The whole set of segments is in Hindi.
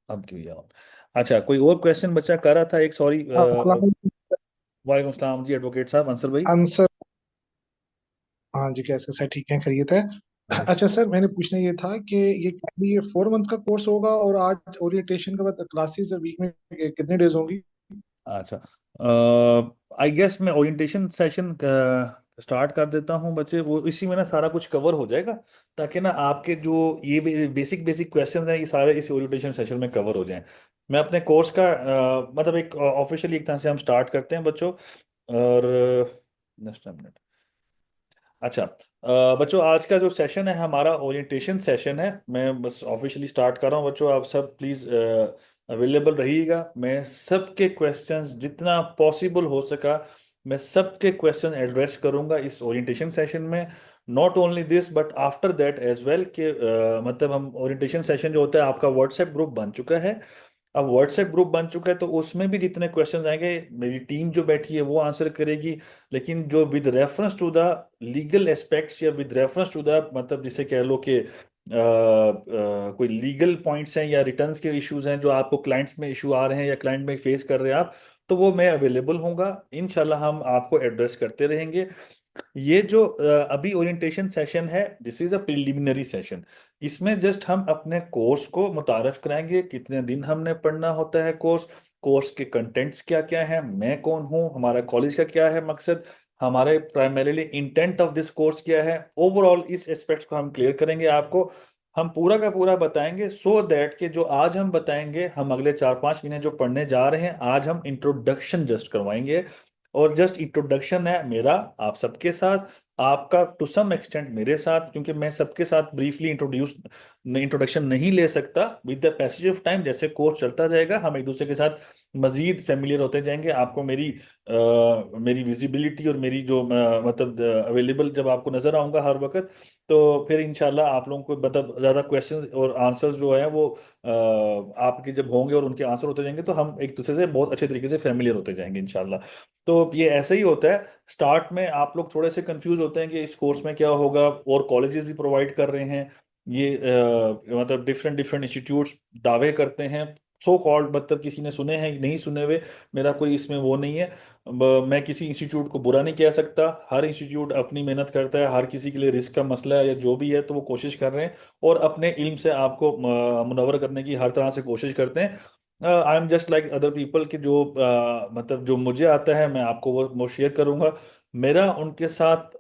अब क्यों यार। अच्छा, कोई और क्वेश्चन बच्चा कर रहा था एक, सॉरी। अस्सलाम वालेकुम सलाम जी, एडवोकेट साहब, आंसर भाई। आंसर। हाँ जी, कैसे सर? ठीक है, खैरियत है। बस। अच्छा सर, मैंने पूछना ये था कि ये 4 मंथ का कोर्स होगा, और आज ओरिएंटेशन के बाद क्लासेस वीक में कितने डेज होंगी? अच्छा, आई गेस मैं ओरिएंटेशन सेशन स्टार्ट कर देता हूँ बच्चे, वो इसी में ना सारा कुछ कवर हो जाएगा, ताकि ना आपके जो ये बेसिक बेसिक क्वेश्चंस हैं ये सारे इस ओरिएंटेशन सेशन में कवर हो जाएं। मैं अपने कोर्स का मतलब एक ऑफिशियली एक तरह से हम स्टार्ट करते हैं बच्चों। और जस्ट मिनट। अच्छा, बच्चों आज का जो सेशन है हमारा ओरिएंटेशन सेशन है। मैं बस ऑफिशियली स्टार्ट कर रहा हूँ बच्चों, आप सब प्लीज़ अवेलेबल रहिएगा। मैं सबके क्वेश्चंस जितना पॉसिबल हो सका, मैं सबके क्वेश्चन एड्रेस करूंगा इस ओरिएंटेशन सेशन में। Not only this but after that as well कि मतलब हम ओरिएंटेशन सेशन जो होता है, आपका व्हाट्सएप ग्रुप बन चुका है। अब व्हाट्सएप ग्रुप बन चुका है तो उसमें भी जितने क्वेश्चंस आएंगे मेरी टीम जो बैठी है वो आंसर करेगी। लेकिन जो with reference to the legal aspects, या विद रेफरेंस टू द मतलब जिसे कह लो कि कोई लीगल पॉइंट्स हैं या रिटर्न्स के इश्यूज हैं जो आपको क्लाइंट्स में इशू आ रहे हैं या क्लाइंट में फेस कर रहे हैं आप, तो वो मैं अवेलेबल होऊंगा। इंशाल्लाह हम आपको एड्रेस करते रहेंगे। ये जो अभी ओरिएंटेशन सेशन है, this is a preliminary session. इसमें जस्ट हम अपने कोर्स को मुतारफ कराएंगे, कितने दिन हमने पढ़ना होता है कोर्स, कोर्स के कंटेंट्स क्या क्या है, मैं कौन हूँ, हमारा कॉलेज का क्या है मकसद, हमारे primarily intent of this course क्या है। ओवरऑल इस एस्पेक्ट्स को हम क्लियर करेंगे आपको। हम पूरा का पूरा बताएंगे सो दैट कि जो आज हम बताएंगे, हम अगले 4-5 महीने जो पढ़ने जा रहे हैं, आज हम इंट्रोडक्शन जस्ट करवाएंगे। और जस्ट इंट्रोडक्शन है मेरा आप सबके साथ, आपका टू सम एक्सटेंट मेरे साथ, क्योंकि मैं सबके साथ ब्रीफली इंट्रोडक्शन नहीं ले सकता। With the passage of time जैसे कोर्स चलता जाएगा, हम एक दूसरे के साथ मजीद फेमिलियर होते जाएंगे। आपको मेरी विजिबिलिटी और मेरी जो मतलब अवेलेबल जब आपको नजर आऊंगा हर वक्त, तो फिर इंशाल्लाह आप लोगों को मतलब ज़्यादा क्वेश्चंस और आंसर्स जो है वो आपके जब होंगे और उनके आंसर होते जाएंगे, तो हम एक दूसरे से बहुत अच्छे तरीके से फेमिलियर होते जाएंगे इंशाल्लाह। तो ये ऐसे ही होता है। स्टार्ट में आप लोग थोड़े से कंफ्यूज होते हैं कि इस कोर्स में क्या होगा, और कॉलेजेस भी प्रोवाइड कर रहे हैं ये मतलब डिफरेंट डिफरेंट इंस्टीट्यूट्स दावे करते हैं, सो कॉल्ड, मतलब किसी ने सुने हैं नहीं सुने हुए, मेरा कोई इसमें वो नहीं है। मैं किसी इंस्टीट्यूट को बुरा नहीं कह सकता, हर इंस्टीट्यूट अपनी मेहनत करता है, हर किसी के लिए रिस्क का मसला है या जो भी है तो वो कोशिश कर रहे हैं और अपने इल्म से आपको मुनव्वर करने की हर तरह से कोशिश करते हैं। I am just like other people कि जो मतलब जो मुझे आता है मैं आपको वो शेयर करूंगा। मेरा उनके साथ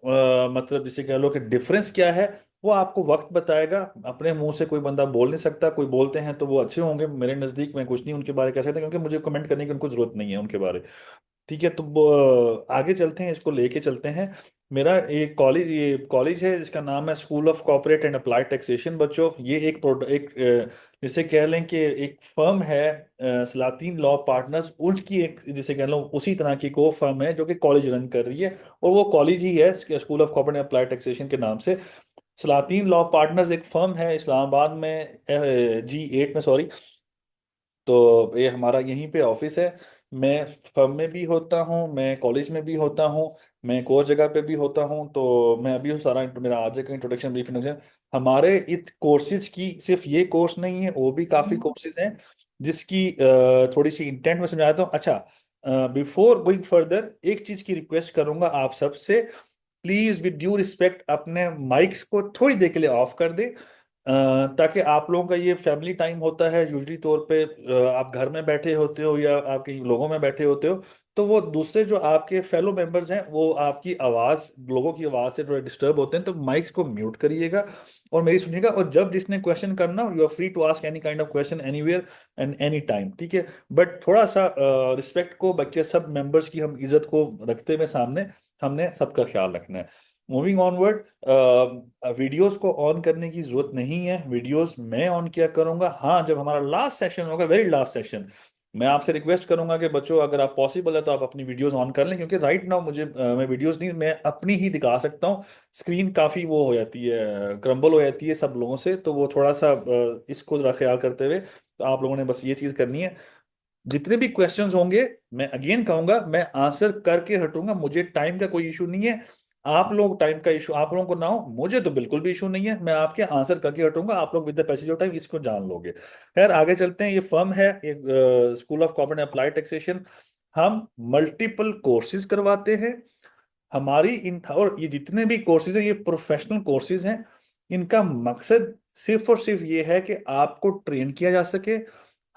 मतलब जिसे कह लो कि डिफरेंस क्या है, वो आपको वक्त बताएगा। अपने मुंह से कोई बंदा बोल नहीं सकता, कोई बोलते हैं तो वो अच्छे होंगे, मेरे नज़दीक मैं कुछ नहीं उनके बारे कह सकता, क्योंकि मुझे कमेंट करने की उनको जरूरत नहीं है उनके बारे। ठीक है, तो आगे चलते हैं, इसको लेके चलते हैं। मेरा ये कॉलेज है जिसका नाम है school of corporate and applied taxation बच्चों। ये जिसे कह लें कि एक फर्म है, सलातीन लॉ पार्टनर्स, उसकी एक जिसे कह लो उसी तरह की को फर्म है जो कि कॉलेज रन कर रही है, और वो कॉलेज ही है school of corporate and applied taxation के नाम से। सलातीन लॉ पार्टनर्स एक फर्म है इस्लामाबाद में, G8 में, सॉरी। तो ये हमारा यहीं पे ऑफिस है। मैं फर्म में भी होता हूँ, मैं कॉलेज में भी होता हूँ, मैं एक और जगह पे भी होता हूँ। तो मैं अभी सारा मेरा आज का इंट्रोडक्शन, ब्रीफ इंट्रोडक्शन। हमारे इस कोर्सेज की सिर्फ ये कोर्स नहीं है, वो भी काफ़ी कोर्सेज हैं जिसकी थोड़ी सी इंटेंट में समझाता हूँ। अच्छा, बिफोर गोइंग फर्दर एक चीज़ की रिक्वेस्ट करूंगा आप सबसे, प्लीज विद ड्यू रिस्पेक्ट अपने माइक्स को थोड़ी देर के लिए ऑफ कर दे, ताकि आप लोगों का ये फैमिली टाइम होता है यूजली तौर पे। आप घर में बैठे होते हो या आपके लोगों में बैठे होते हो, तो वो दूसरे जो आपके फेलो मेंबर्स हैं वो आपकी आवाज़, लोगों की आवाज़ से थोड़े डिस्टर्ब होते हैं, तो माइक्स को म्यूट करिएगा और मेरी सुनिएगा। और जब जिसने क्वेश्चन करना, you are free to ask any kind of question anywhere and any time, ठीक है। बट थोड़ा सा रिस्पेक्ट को, बच्चे सब मेंबर्स की हम इज्जत को रखते हुए सामने हमने सबका ख्याल रखना है। मूविंग ऑनवर्ड, वीडियोस को ऑन करने की जरूरत नहीं है, वीडियोस मैं ऑन किया करूंगा हाँ जब हमारा लास्ट सेशन होगा, वेरी लास्ट सेशन। मैं आपसे रिक्वेस्ट करूंगा कि बच्चों अगर आप पॉसिबल है तो आप अपनी वीडियोस ऑन कर लें, क्योंकि राइट नाउ मुझे मैं वीडियोस नहीं, मैं अपनी ही दिखा सकता हूँ। स्क्रीन काफ़ी वो हो जाती है, क्रम्बल हो जाती है सब लोगों से, तो वो थोड़ा सा इसको जरा ख्याल करते हुए तो आप लोगों ने बस ये चीज़ करनी है। जितने भी क्वेश्चंस होंगे मैं अगेन कहूंगा, मैं आंसर करके हटूंगा, मुझे टाइम का कोई इशू नहीं है। आप लोग टाइम का इशू आप लोगों को ना हो, मुझे तो बिल्कुल भी इशू नहीं है, मैं आपके आंसर करके हटूंगा, आप लोग with the passage of time इसको जान लोगे। खैर आगे चलते हैं। ये फर्म है, ये school of common applied taxation. हम मल्टीपल कोर्सेज करवाते हैं। हमारी इन और ये जितने भी कोर्सेज हैं ये प्रोफेशनल कोर्सेज हैं। इनका मकसद सिर्फ और सिर्फ ये है कि आपको ट्रेन किया जा सके।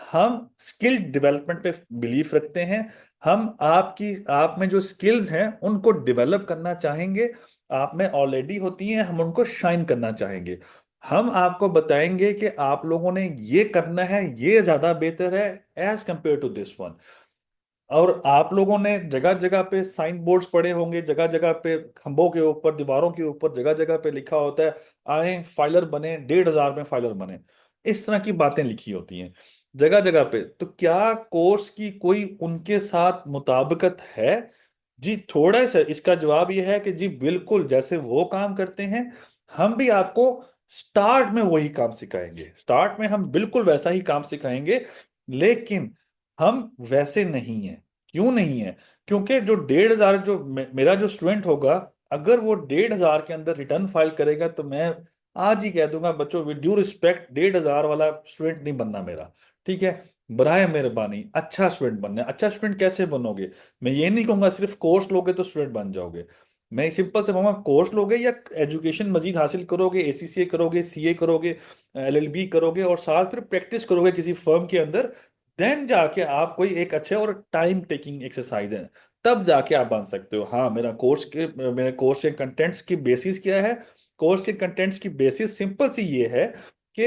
हम स्किल डेवलपमेंट पे बिलीफ रखते हैं। हम आप में जो स्किल्स हैं उनको डेवलप करना चाहेंगे। आप में ऑलरेडी होती हैं, हम उनको शाइन करना चाहेंगे। हम आपको बताएंगे कि आप लोगों ने ये करना है, ये ज्यादा बेहतर है as compare to this one. और आप लोगों ने जगह जगह पे साइन बोर्ड्स पड़े होंगे, जगह जगह पे खंभों के ऊपर, दीवारों के ऊपर जगह जगह पे लिखा होता है, आए फाइलर बने, 1,500 में फाइलर बने। इस तरह की बातें लिखी होती हैं जगह जगह पे। तो क्या कोर्स की कोई उनके साथ मुताबिकत है? जी थोड़ा सा इसका जवाब यह है कि जी बिल्कुल, जैसे वो काम करते हैं हम भी आपको स्टार्ट में वही काम सिखाएंगे। स्टार्ट में हम बिल्कुल वैसा ही काम सिखाएंगे, लेकिन हम वैसे नहीं हैं। क्यों नहीं है? क्योंकि जो 1,500 जो मेरा जो स्टूडेंट होगा, अगर वो 1,500 के अंदर रिटर्न फाइल करेगा तो मैं आज ही कह दूंगा बच्चों, विद ड्यू रिस्पेक्ट, 1,500 वाला स्टूडेंट नहीं बनना मेरा। ठीक है, बराए मेहरबानी अच्छा स्टूडेंट बनना है। अच्छा स्टूडेंट कैसे बनोगे? मैं ये नहीं कहूंगा सिर्फ कोर्स लोगे तो स्टूडेंट बन जाओगे। मैं सिंपल से कहूंगा, कोर्स लोगे या एजुकेशन मजीद हासिल करोगे, एसीसीए करोगे, सीए करोगे, एलएलबी करोगे, और साथ फिर प्रैक्टिस करोगे किसी फर्म के अंदर, देन जाके आप कोई एक अच्छे और टाइम टेकिंग एक्सरसाइज है, तब जाके आप बन सकते हो। हाँ, मेरे कोर्स के कंटेंट्स की बेसिस क्या है? कोर्स के कंटेंट्स की बेसिस सिंपल सी ये है कि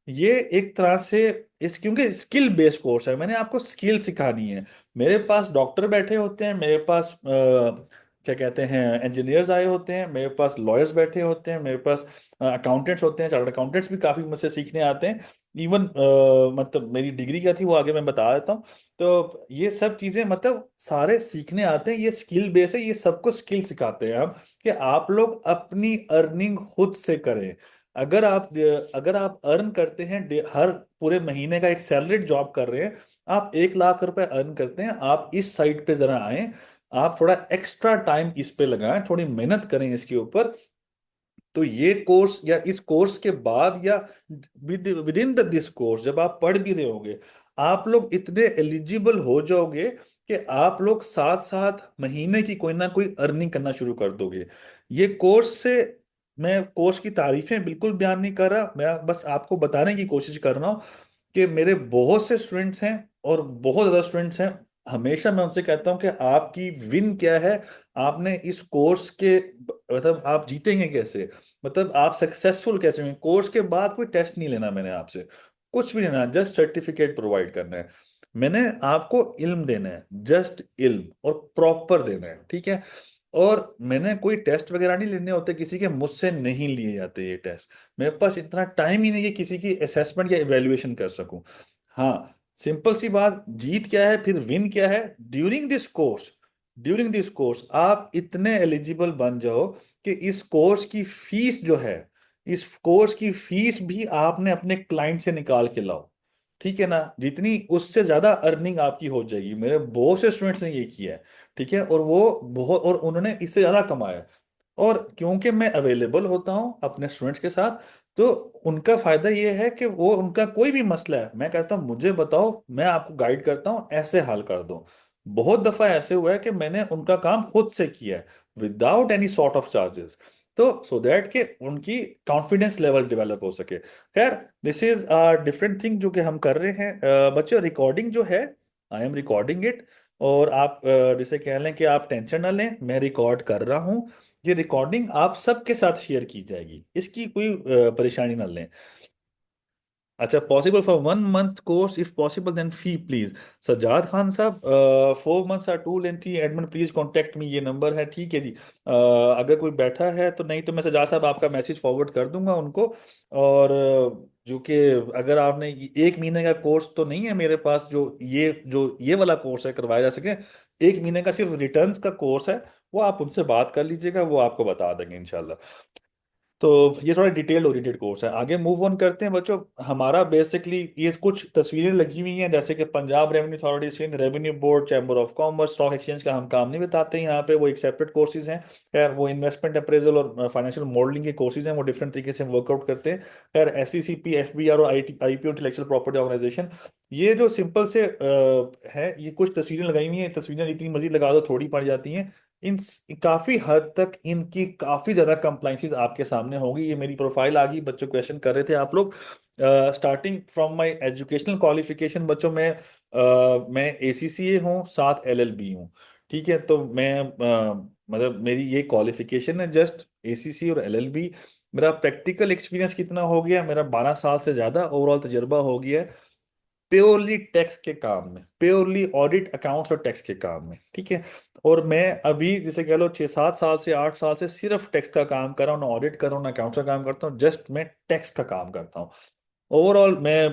ये एक तरह से इस क्योंकि स्किल बेस्ड कोर्स है, मैंने आपको स्किल सिखानी है। मेरे पास डॉक्टर बैठे होते हैं, मेरे पास क्या कहते हैं इंजीनियर्स आए होते हैं, मेरे पास लॉयर्स बैठे होते हैं, मेरे पास अकाउंटेंट्स होते हैं, चार्टर्ड अकाउंटेंट्स भी काफी मुझसे सीखने आते हैं। इवन मतलब मेरी डिग्री क्या थी वो आगे मैं बता देता हूँ। तो ये सब चीजें मतलब सारे सीखने आते हैं, ये स्किल बेस है, ये सबको स्किल सिखाते हैं हम, कि आप लोग अपनी अर्निंग खुद से करें। अगर आप अर्न करते हैं, हर पूरे महीने का एक सैलरीड जॉब कर रहे हैं, आप 1 लाख रुपए अर्न करते हैं, आप इस साइट पे जरा आए, आप थोड़ा एक्स्ट्रा टाइम इस पे लगाएं, थोड़ी मेहनत करें इसके ऊपर। तो ये कोर्स या इस कोर्स के बाद या with in the this course जब आप पढ़ भी रहे होंगे, आप लोग इतने एलिजिबल हो जाओगे कि आप लोग साथ साथ महीने की कोई ना कोई अर्निंग करना शुरू कर दोगे। ये कोर्स से मैं कोर्स की तारीफें बिल्कुल बयान नहीं कर रहा, मैं बस आपको बताने की कोशिश कर रहा हूँ कि मेरे बहुत से स्टूडेंट्स हैं और बहुत ज़्यादा स्टूडेंट्स हैं। हमेशा मैं उनसे कहता हूँ कि आपकी विन क्या है, आपने इस कोर्स के मतलब आप जीतेंगे कैसे, मतलब आप सक्सेसफुल कैसे होंगे। कोर्स के बाद कोई टेस्ट नहीं लेना मैंने आपसे, कुछ भी लेना, जस्ट सर्टिफिकेट प्रोवाइड करना है। मैंने आपको इल्म देना है, जस्ट इल्म, और प्रॉपर देना है। ठीक है, और मैंने कोई टेस्ट वगैरह नहीं लेने होते किसी के, मुझसे नहीं लिए जाते ये टेस्ट। मेरे पास इतना टाइम ही नहीं है कि किसी की असेसमेंट या इवेल्युएशन कर सकूं। हाँ, सिंपल सी बात, जीत क्या है फिर विन क्या है? ड्यूरिंग दिस कोर्स आप इतने एलिजिबल बन जाओ कि इस कोर्स की फीस जो है, इस कोर्स की फीस भी आपने अपने क्लाइंट से निकाल के लाओ। ठीक है ना, जितनी उससे ज्यादा अर्निंग आपकी हो जाएगी। मेरे बहुत से स्टूडेंट्स ने ये किया है। ठीक है, और वो बहुत, और उन्होंने इससे ज्यादा कमाया। और क्योंकि मैं अवेलेबल होता हूँ अपने स्टूडेंट्स के साथ, तो उनका फायदा ये है कि वो उनका कोई भी मसला है, मैं कहता हूँ मुझे बताओ, मैं आपको गाइड करता हूँ, ऐसे हल कर दो। बहुत दफा ऐसे हुआ है कि मैंने उनका काम खुद से किया है, without any sort of charges. तो सो दैट कि उनकी कॉन्फिडेंस लेवल डेवलप हो सके। खैर, this is a different thing जो कि हम कर रहे हैं। बच्चों, रिकॉर्डिंग जो है, आई एम रिकॉर्डिंग इट। और आप जिसे कह लें कि आप टेंशन ना लें, मैं रिकॉर्ड कर रहा हूँ। ये रिकॉर्डिंग आप सबके साथ शेयर की जाएगी, इसकी कोई परेशानी ना लें। अच्छा, possible for 1 month course, if possible then fee please. Sajjad Khan साहब, 4 months are too lengthy, admin please contact me, ये नंबर है। ठीक है जी। अगर कोई बैठा है तो, नहीं तो मैं सज्जाद साहब आपका मैसेज फॉरवर्ड कर दूंगा उनको। और जो कि अगर आपने 1 महीने का कोर्स तो नहीं है मेरे पास, जो ये वाला कोर्स है करवाया जा सके, 1 महीने का सिर्फ रिटर्न्स का कोर्स है, वो आप उनसे बात कर लीजिएगा, वो आपको बता देंगे इंशाल्लाह। तो ये थोड़ा डिटेल ओरिएंटेड कोर्स है। आगे मूव ऑन करते हैं बच्चों। हमारा बेसिकली ये कुछ तस्वीरें लगी हुई हैं, जैसे कि Punjab revenue authority, Sindh revenue board, chamber of commerce, stock exchange का हम काम नहीं बताते हैं यहाँ पे, वो एक सेपरेट कोर्सेज हैं। खैर वो इन्वेस्टमेंट अप्रेजल और फाइनेंशियल मॉडलिंग के कोर्सेज हैं, वो डिफरेंट तरीके से वर्कआउट करते हैं। खैर SECP, FBR और IPO इंटेलेक्चुअल प्रॉपर्टी ऑर्गेनाइजेशन, ये जो सिंपल से है, ये कुछ तस्वीरें लगाई हुई हैं। तस्वीरें जितनी मर्जी लगा दो थोड़ी पड़ जाती हैं। इन काफी हद तक इनकी काफी ज्यादा कंप्लाइंसेस आपके सामने होगी। ये मेरी प्रोफाइल आ गई, बच्चों क्वेश्चन कर रहे थे आप लोग। Starting from my educational qualification बच्चों, मैं ACCA हूँ, साथ LLB हूँ। ठीक है, तो मैं मतलब मेरी ये क्वालिफिकेशन है जस्ट ACCA और LLB। मेरा प्रैक्टिकल एक्सपीरियंस कितना हो गया, मेरा 12 साल से ज्यादा ओवरऑल तजर्बा हो गया है, प्योरली टैक्स के काम में, प्योरली ऑडिट अकाउंट्स और टैक्स के काम में। ठीक है, और मैं अभी जैसे कह लो 6-7 साल से 8 साल से सिर्फ टैक्स का काम कर रहा हूँ, ना ऑडिट कर रहा हूँ ना अकाउंट्स का काम करता हूँ, जस्ट मैं टैक्स का काम करता हूँ। ओवरऑल मैं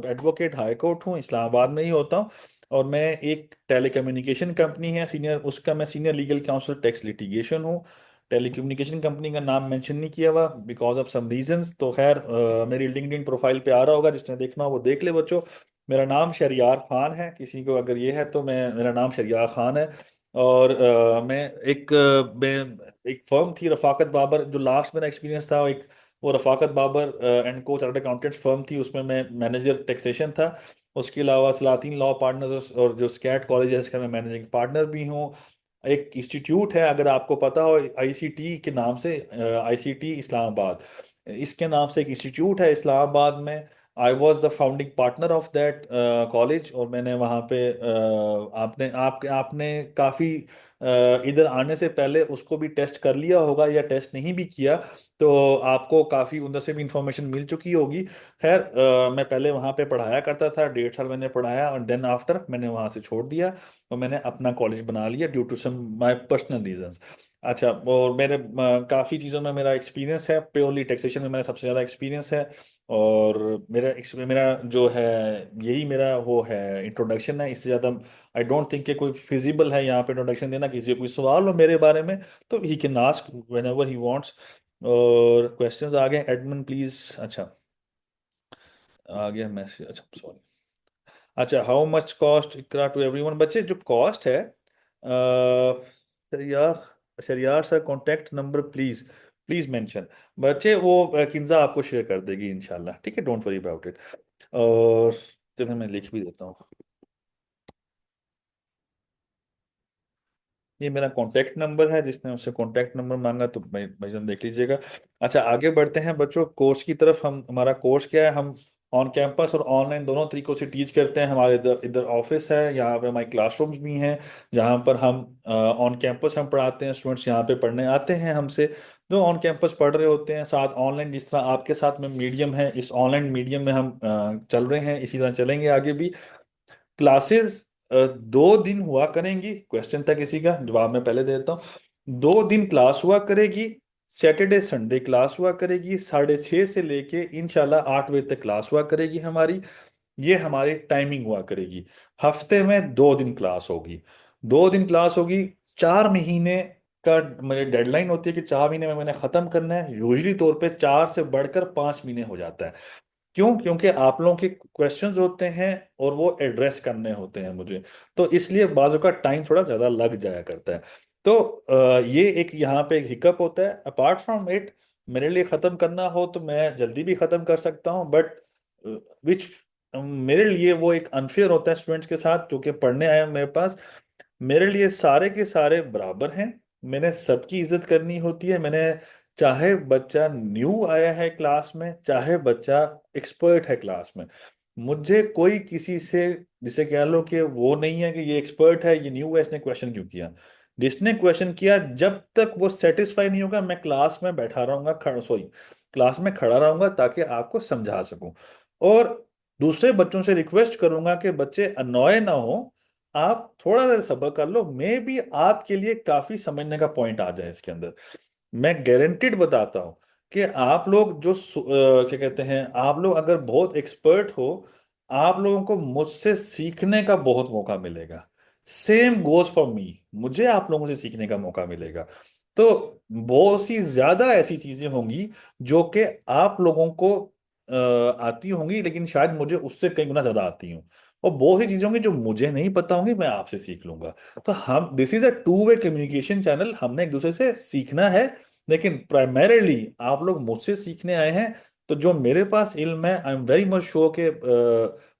एडवोकेट हाई कोर्ट हूँ, इस्लामाबाद में ही होता हूँ। और मैं एक टेलीकम्युनिकेशन कंपनी है सीनियर, उसका मैं senior legal council tax litigation हूँ। टेलीकम्युनिकेशन कंपनी का नाम मेंशन नहीं किया हुआ बिकॉज ऑफ सम रीजंस। तो खैर मेरी लिंक्डइन प्रोफाइल पे आ रहा होगा, जिसने देखना हो वो देख ले बच्चों। मेरा नाम शरियार खान है, किसी को अगर ये है तो मैं, मेरा नाम शरियार खान है। और मैं एक फर्म थी रफाकत बाबर, जो लास्ट मेरा एक्सपीरियंस था, वो रफाकत बाबर एंड को चार्टर्ड अकाउंटेंट्स फर्म थी, उसमें मैं मैनेजर टैक्सेशन था। उसके अलावा सलातीन लॉ पार्टनर्स और जो स्कैट कॉलेज है इसका मैं मैनेजिंग पार्टनर भी हूँ। एक इंस्टीट्यूट है अगर आपको पता हो, ICT के नाम से, ICT इस्लामाबाद, इसके नाम से एक इंस्टीट्यूट है इस्लामाबाद में। I was the founding partner of that college. और मैंने वहाँ पे आपने आपने काफ़ी इधर आने से पहले उसको भी टेस्ट कर लिया होगा, या टेस्ट नहीं भी किया तो आपको काफ़ी उधर से भी इंफॉर्मेशन मिल चुकी होगी। खैर मैं पहले वहाँ पे पढ़ाया करता था, 1.5 साल मैंने पढ़ाया, और देन आफ्टर मैंने वहाँ से छोड़ दिया और मैंने अपना कॉलेज बना लिया due to some my personal reasons. अच्छा, और मेरे काफ़ी चीज़ों में मेरा एक्सपीरियंस है, प्योरली टैक्सेशन में मेरा सबसे ज़्यादा एक्सपीरियंस है। और मेरा जो है, यही मेरा वो है, इंट्रोडक्शन है। इससे ज़्यादा आई डोंट थिंक कि कोई फिजिबल है यहाँ पे इंट्रोडक्शन देना। किसी को कोई सवाल हो मेरे बारे में तो he can ask when ever he wants. और क्वेश्चंस आ गए, एडमिन प्लीज। अच्छा, आ गया मैसेज, अच्छा सॉरी। अच्छा, how much cost Iqra to everyone, बच्चे जो कॉस्ट है, Shariyar, Shariyar sir contact number please, please mention. बच्चे वो किन्जा आपको शेयर कर देगी इंशाल्लाह, ठीक है, डोंट वरी अबाउट इट। और तुम्हें मैं लिख भी देता हूँ, ये मेरा कॉन्टैक्ट नंबर है, जिसने उससे कॉन्टैक्ट नंबर मांगा तो भाईजान देख लीजिएगा। अच्छा, आगे बढ़ते हैं बच्चों कोर्स की तरफ। हम, हमारा कोर्स क्या है, हम ऑन कैंपस और ऑनलाइन दोनों तरीकों से टीच करते हैं। हमारे इधर इधर ऑफिस है, यहाँ पे हमारे क्लासरूम्स भी हैं, जहाँ पर हम ऑन कैंपस हम पढ़ाते हैं, स्टूडेंट्स यहाँ पे पढ़ने आते हैं हमसे, जो ऑन कैंपस पढ़ रहे होते हैं। साथ ऑनलाइन, जिस तरह आपके साथ में मीडियम है, इस ऑनलाइन मीडियम में हम चल रहे हैं, इसी तरह चलेंगे आगे भी। क्लासेस 2 दिन हुआ करेंगी। क्वेश्चन था किसी का, जवाब मैं पहले दे देता हूँ। 2 दिन क्लास हुआ करेगी, सैटरडे संडे क्लास हुआ करेगी, 6:30 से लेके इंशाल्लाह 8 बजे तक क्लास हुआ करेगी हमारी। ये हमारी टाइमिंग हुआ करेगी। हफ्ते में 2 दिन क्लास होगी, 2 दिन क्लास होगी। 4 महीने का मेरी डेडलाइन होती है कि 4 महीने में मैंने खत्म करना है। यूजली तौर पे 4 से बढ़कर 5 महीने हो जाता है। क्यों? क्योंकि आप लोगों के क्वेश्चंस होते हैं और वो एड्रेस करने होते हैं मुझे, तो इसलिए बाजू का टाइम थोड़ा ज़्यादा लग जाया करता है। तो ये एक यहाँ पे एक हिकअप होता है। अपार्ट फ्रॉम इट, मेरे लिए ख़त्म करना हो तो मैं जल्दी भी ख़त्म कर सकता हूँ, बट विच मेरे लिए वो एक अनफेयर होता है स्टूडेंट्स के साथ जो कि पढ़ने आए हैं मेरे पास। मेरे लिए सारे के सारे बराबर हैं, मैंने सबकी इज्जत करनी होती है। मैंने, चाहे बच्चा न्यू आया है क्लास में, चाहे बच्चा एक्सपर्ट है क्लास में, मुझे कोई किसी से, जिसे कह लो कि वो नहीं है कि ये एक्सपर्ट है ये न्यू है इसने क्वेश्चन क्यों किया। जिसने क्वेश्चन किया, जब तक वो सेटिस्फाई नहीं होगा, मैं क्लास में बैठा रहूंगा, सॉरी, क्लास में खड़ा रहूंगा ताकि आपको समझा सकूं। और दूसरे बच्चों से रिक्वेस्ट करूंगा कि बच्चे अनॉय ना हो, आप थोड़ा देर सब्र कर लो, मे भी आपके लिए काफी समझने का पॉइंट आ जाए इसके अंदर। मैं गारंटीड बताता हूं कि आप लोग जो क्या कहते हैं, आप लोग अगर बहुत एक्सपर्ट हो, आप लोगों को मुझसे सीखने का बहुत मौका मिलेगा। सेम गोज फॉर मी, मुझे आप लोगों से सीखने का मौका मिलेगा। तो बहुत सी ज्यादा ऐसी चीजें होंगी जो कि आप लोगों को आती होंगी, लेकिन शायद मुझे उससे कई गुना ज्यादा आती हूँ। और बहुत सी चीजें होंगी जो मुझे नहीं पता होंगी, मैं आपसे सीख लूंगा। तो हम, this is a two way communication channel, हमने एक दूसरे से सीखना है। लेकिन प्राइमरीली आप लोग मुझसे सीखने आए हैं। तो जो मेरे पास इल्म है, I am very much sure के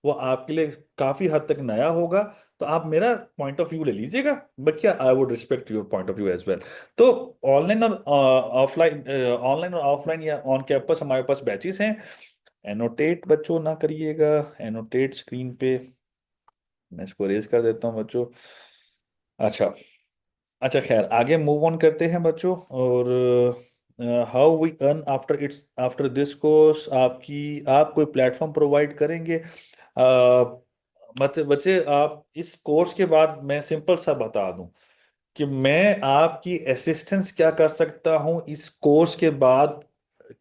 वो आपके लिए काफी हद तक नया होगा। तो आप मेरा पॉइंट ऑफ व्यू ले लीजिएगा, बट क्या, I would respect your point of view as well. तो ऑनलाइन और ऑफलाइन, ऑनलाइन और ऑफलाइन या ऑन कैंपस हमारे पास बैचेस हैं। एनोटेट बच्चों ना करिएगा, एनोटेट स्क्रीन पे, मैं इसको रेज कर देता हूँ बच्चों। अच्छा, अच्छा खैर, आगे मूव ऑन करते हैं बच्चों। और how we earn after it's, after this course, आप कोई प्लेटफॉर्म प्रोवाइड करेंगे? मतलब बच्चे, आप इस कोर्स के बाद, मैं सिंपल सा बता दूं कि मैं आपकी असिस्टेंस क्या कर सकता हूं इस कोर्स के बाद,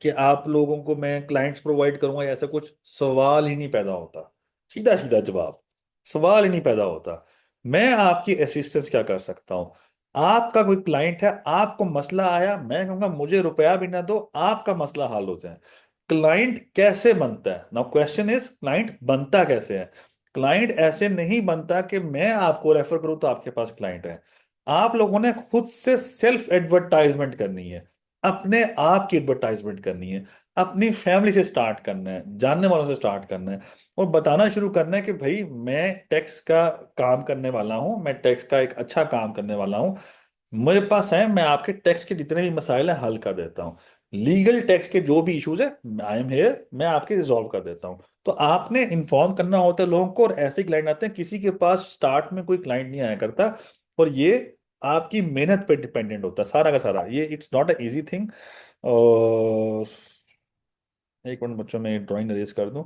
कि आप लोगों को मैं क्लाइंट्स प्रोवाइड करूंगा, ऐसा कुछ सवाल ही नहीं पैदा होता। सीधा सीधा जवाब, सवाल ही नहीं पैदा होता। मैं आपकी असिस्टेंस क्या कर सकता हूं? आपका कोई क्लाइंट है, आपको मसला आया, मैं कहूंगा मुझे रुपया भी ना दो, आपका मसला हल हो जाए। क्लाइंट कैसे बनता है? नाउ क्वेश्चन इज, क्लाइंट बनता कैसे है? क्लाइंट ऐसे नहीं बनता कि मैं आपको रेफर करूं तो आपके पास क्लाइंट है। आप लोगों ने खुद से सेल्फ एडवर्टाइजमेंट करनी है, अपने आप की एडवर्टाइजमेंट करनी है, अपनी फैमिली से स्टार्ट करना है, जानने वालों से स्टार्ट करना है, और बताना शुरू करना है कि भाई मैं टैक्स का काम करने वाला हूं, मैं टैक्स का एक अच्छा काम करने वाला हूं। मेरे पास है, मैं आपके टैक्स के जितने भी मसाइल हैं हल कर देता हूँ। लीगल टैक्स के जो भी इश्यूज है, आई एम हेयर, मैं आपके रिजॉल्व कर देता हूँ। तो आपने इन्फॉर्म करना होता है लोगों को। और ऐसे क्लाइंट आते हैं, किसी के पास स्टार्ट में कोई क्लाइंट नहीं आया करता, और ये आपकी मेहनत पे डिपेंडेंट होता है सारा का सारा। ये it's not a easy thing. और एक मिनट बच्चों, मैं ड्राइंग अरेज कर दूं।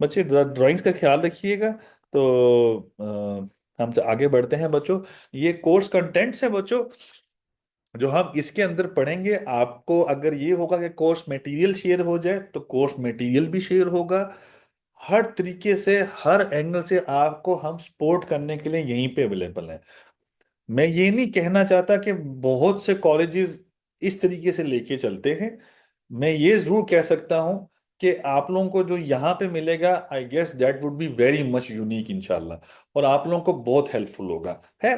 बच्चे ड्राइंग्स का ख्याल रखिएगा। तो हम आगे बढ़ते हैं बच्चों। ये कोर्स कंटेंट्स है बच्चों जो हम इसके अंदर पढ़ेंगे। आपको अगर ये होगा कि कोर्स मटेरियल शेयर हो जाए, तो कोर्स मटेरियल भी शेयर होगा। हर तरीके से, हर एंगल से आपको हम सपोर्ट करने के लिए यहीं पे अवेलेबल हैं। मैं ये नहीं कहना चाहता कि बहुत से कॉलेजेस इस तरीके से लेके चलते हैं। मैं ये जरूर कह सकता हूं कि आप लोगों को जो यहाँ पे मिलेगा, I guess that would be very much unique इंशाल्लाह, और आप लोगों को बहुत हेल्पफुल होगा है।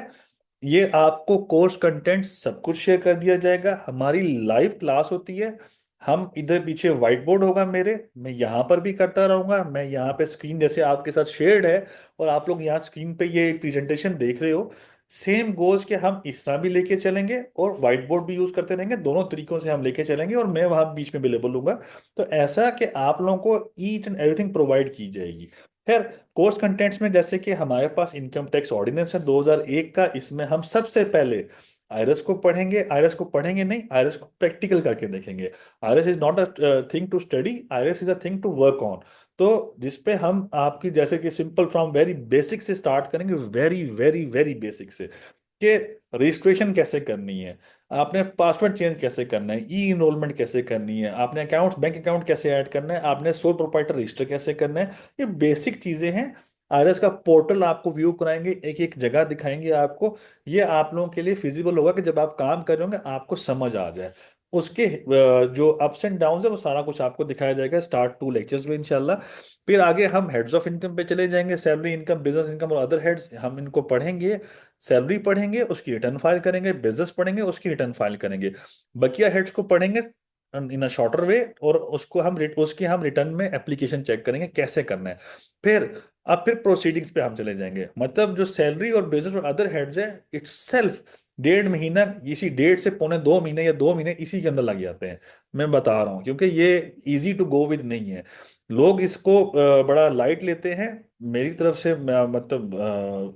ये आपको कोर्स कंटेंट सब कुछ शेयर कर दिया जाएगा। हमारी लाइव क्लास होती है। हम इधर पीछे व्हाइट बोर्ड होगा मेरे, मैं यहाँ पर भी करता रहूंगा। मैं यहाँ पे स्क्रीन जैसे आपके साथ शेयर्ड है, और आप लोग यहाँ स्क्रीन पे ये प्रेजेंटेशन देख रहे हो। सेम गोज के हम इस तरह भी लेके चलेंगे, और व्हाइट बोर्ड भी यूज करते रहेंगे। दोनों तरीकों से हम लेके चलेंगे, और मैं वहां बीच में अवेलेबल हूँ। तो ऐसा कि आप लोगों को ईच एंड एवरीथिंग प्रोवाइड की जाएगी। खैर, कोर्स कंटेंट्स में जैसे कि हमारे पास इनकम टैक्स ऑर्डिनेंस है 2001 का, इसमें हम सबसे पहले आईआरएस को पढ़ेंगे। आईआरएस को पढ़ेंगे नहीं, आईआरएस को प्रैक्टिकल करके देखेंगे। IRS is not a thing to study, IRS is a thing to work on. तो जिसपे हम आपकी, जैसे कि सिंपल फ्रॉम वेरी बेसिक से स्टार्ट करेंगे, वेरी वेरी वेरी बेसिक से, कि रजिस्ट्रेशन कैसे करनी है, आपने पासवर्ड चेंज कैसे करना है, ई इनरोलमेंट कैसे करनी है, आपने अकाउंट, बैंक अकाउंट कैसे ऐड करना है, आपने सोल प्रोप्राइटर रजिस्टर कैसे करना है। ये बेसिक चीजें हैं। आईआरएस का पोर्टल आपको व्यू कराएंगे, एक एक जगह दिखाएंगे आपको। ये आप लोगों के लिए फिजिबल होगा कि जब आप काम कर रहे होंगे आपको समझ आ जाए। उसके जो अप्स एंड डाउन है वो सारा कुछ आपको दिखाया जाएगा स्टार्ट टू लेक्चर्स में इंशाल्लाह। फिर आगे हम हेड्स ऑफ इनकम पे चले जाएंगे, सैलरी इनकम, बिजनेस इनकम और अदर हेड्स, हम इनको पढ़ेंगे। सैलरी पढ़ेंगे, उसकी रिटर्न फाइल करेंगे, बिजनेस पढ़ेंगे, उसकी रिटर्न फाइल करेंगे। बकिया हेड्स को पढ़ेंगे इन अ शॉर्टर वे, और उसको हम उसकी हम रिटर्न में एप्लीकेशन चेक करेंगे कैसे करना है। फिर अब फिर प्रोसीडिंग्स पे हम चले जाएंगे। मतलब जो सैलरी और बिजनेस और अदर हेड्स है, इट्स सेल्फ 1.5 महीना, इसी 1.5 से 2.25 महीने या 2 महीने इसी के अंदर लग जाते हैं। मैं बता रहा हूँ क्योंकि ये इजी टू गो विद नहीं है। लोग इसको बड़ा लाइट लेते हैं। मेरी तरफ से मतलब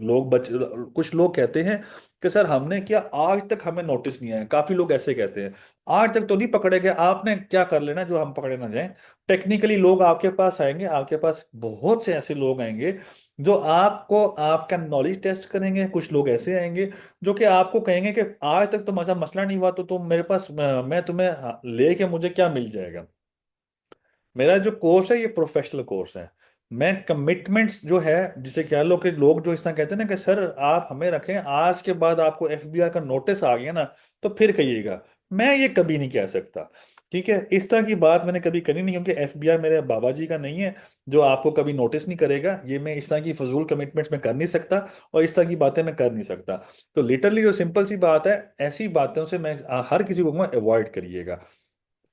लोग कुछ लोग कहते हैं कि सर हमने किया, आज तक हमें नोटिस नहीं आया। काफी लोग ऐसे कहते हैं, आज तक तो नहीं पकड़े गए, आपने क्या कर लेना जो हम पकड़े ना जाएं। टेक्निकली लोग आपके पास आएंगे, आपके पास बहुत से ऐसे लोग आएंगे जो आपको आपका नॉलेज टेस्ट करेंगे। कुछ लोग ऐसे आएंगे जो कि आपको कहेंगे कि आज तक तो मजा मसला नहीं हुआ, तो तुम मेरे पास, मैं तुम्हें लेके मुझे क्या मिल जाएगा। मेरा जो कोर्स है ये प्रोफेशनल कोर्स है। मैं कमिटमेंट्स जो है, जिसे कह लो कि लोग जो इस तरह कहते हैं ना कि सर आप हमें रखें, आज के बाद आपको एफबीआई का नोटिस आ गया ना तो फिर कहिएगा। मैं ये कभी नहीं कह सकता। ठीक है, इस तरह की बात मैंने कभी करी नहीं, क्योंकि एफबीआई मेरे बाबा जी का नहीं है जो आपको कभी नोटिस नहीं करेगा। ये मैं इस तरह की फजूल कमिटमेंट्स में कर नहीं सकता, और इस तरह की बातें मैं कर नहीं सकता। तो लिटरली जो सिंपल सी बात है, ऐसी बातों से मैं हर किसी को कहूंगा अवॉइड करिएगा।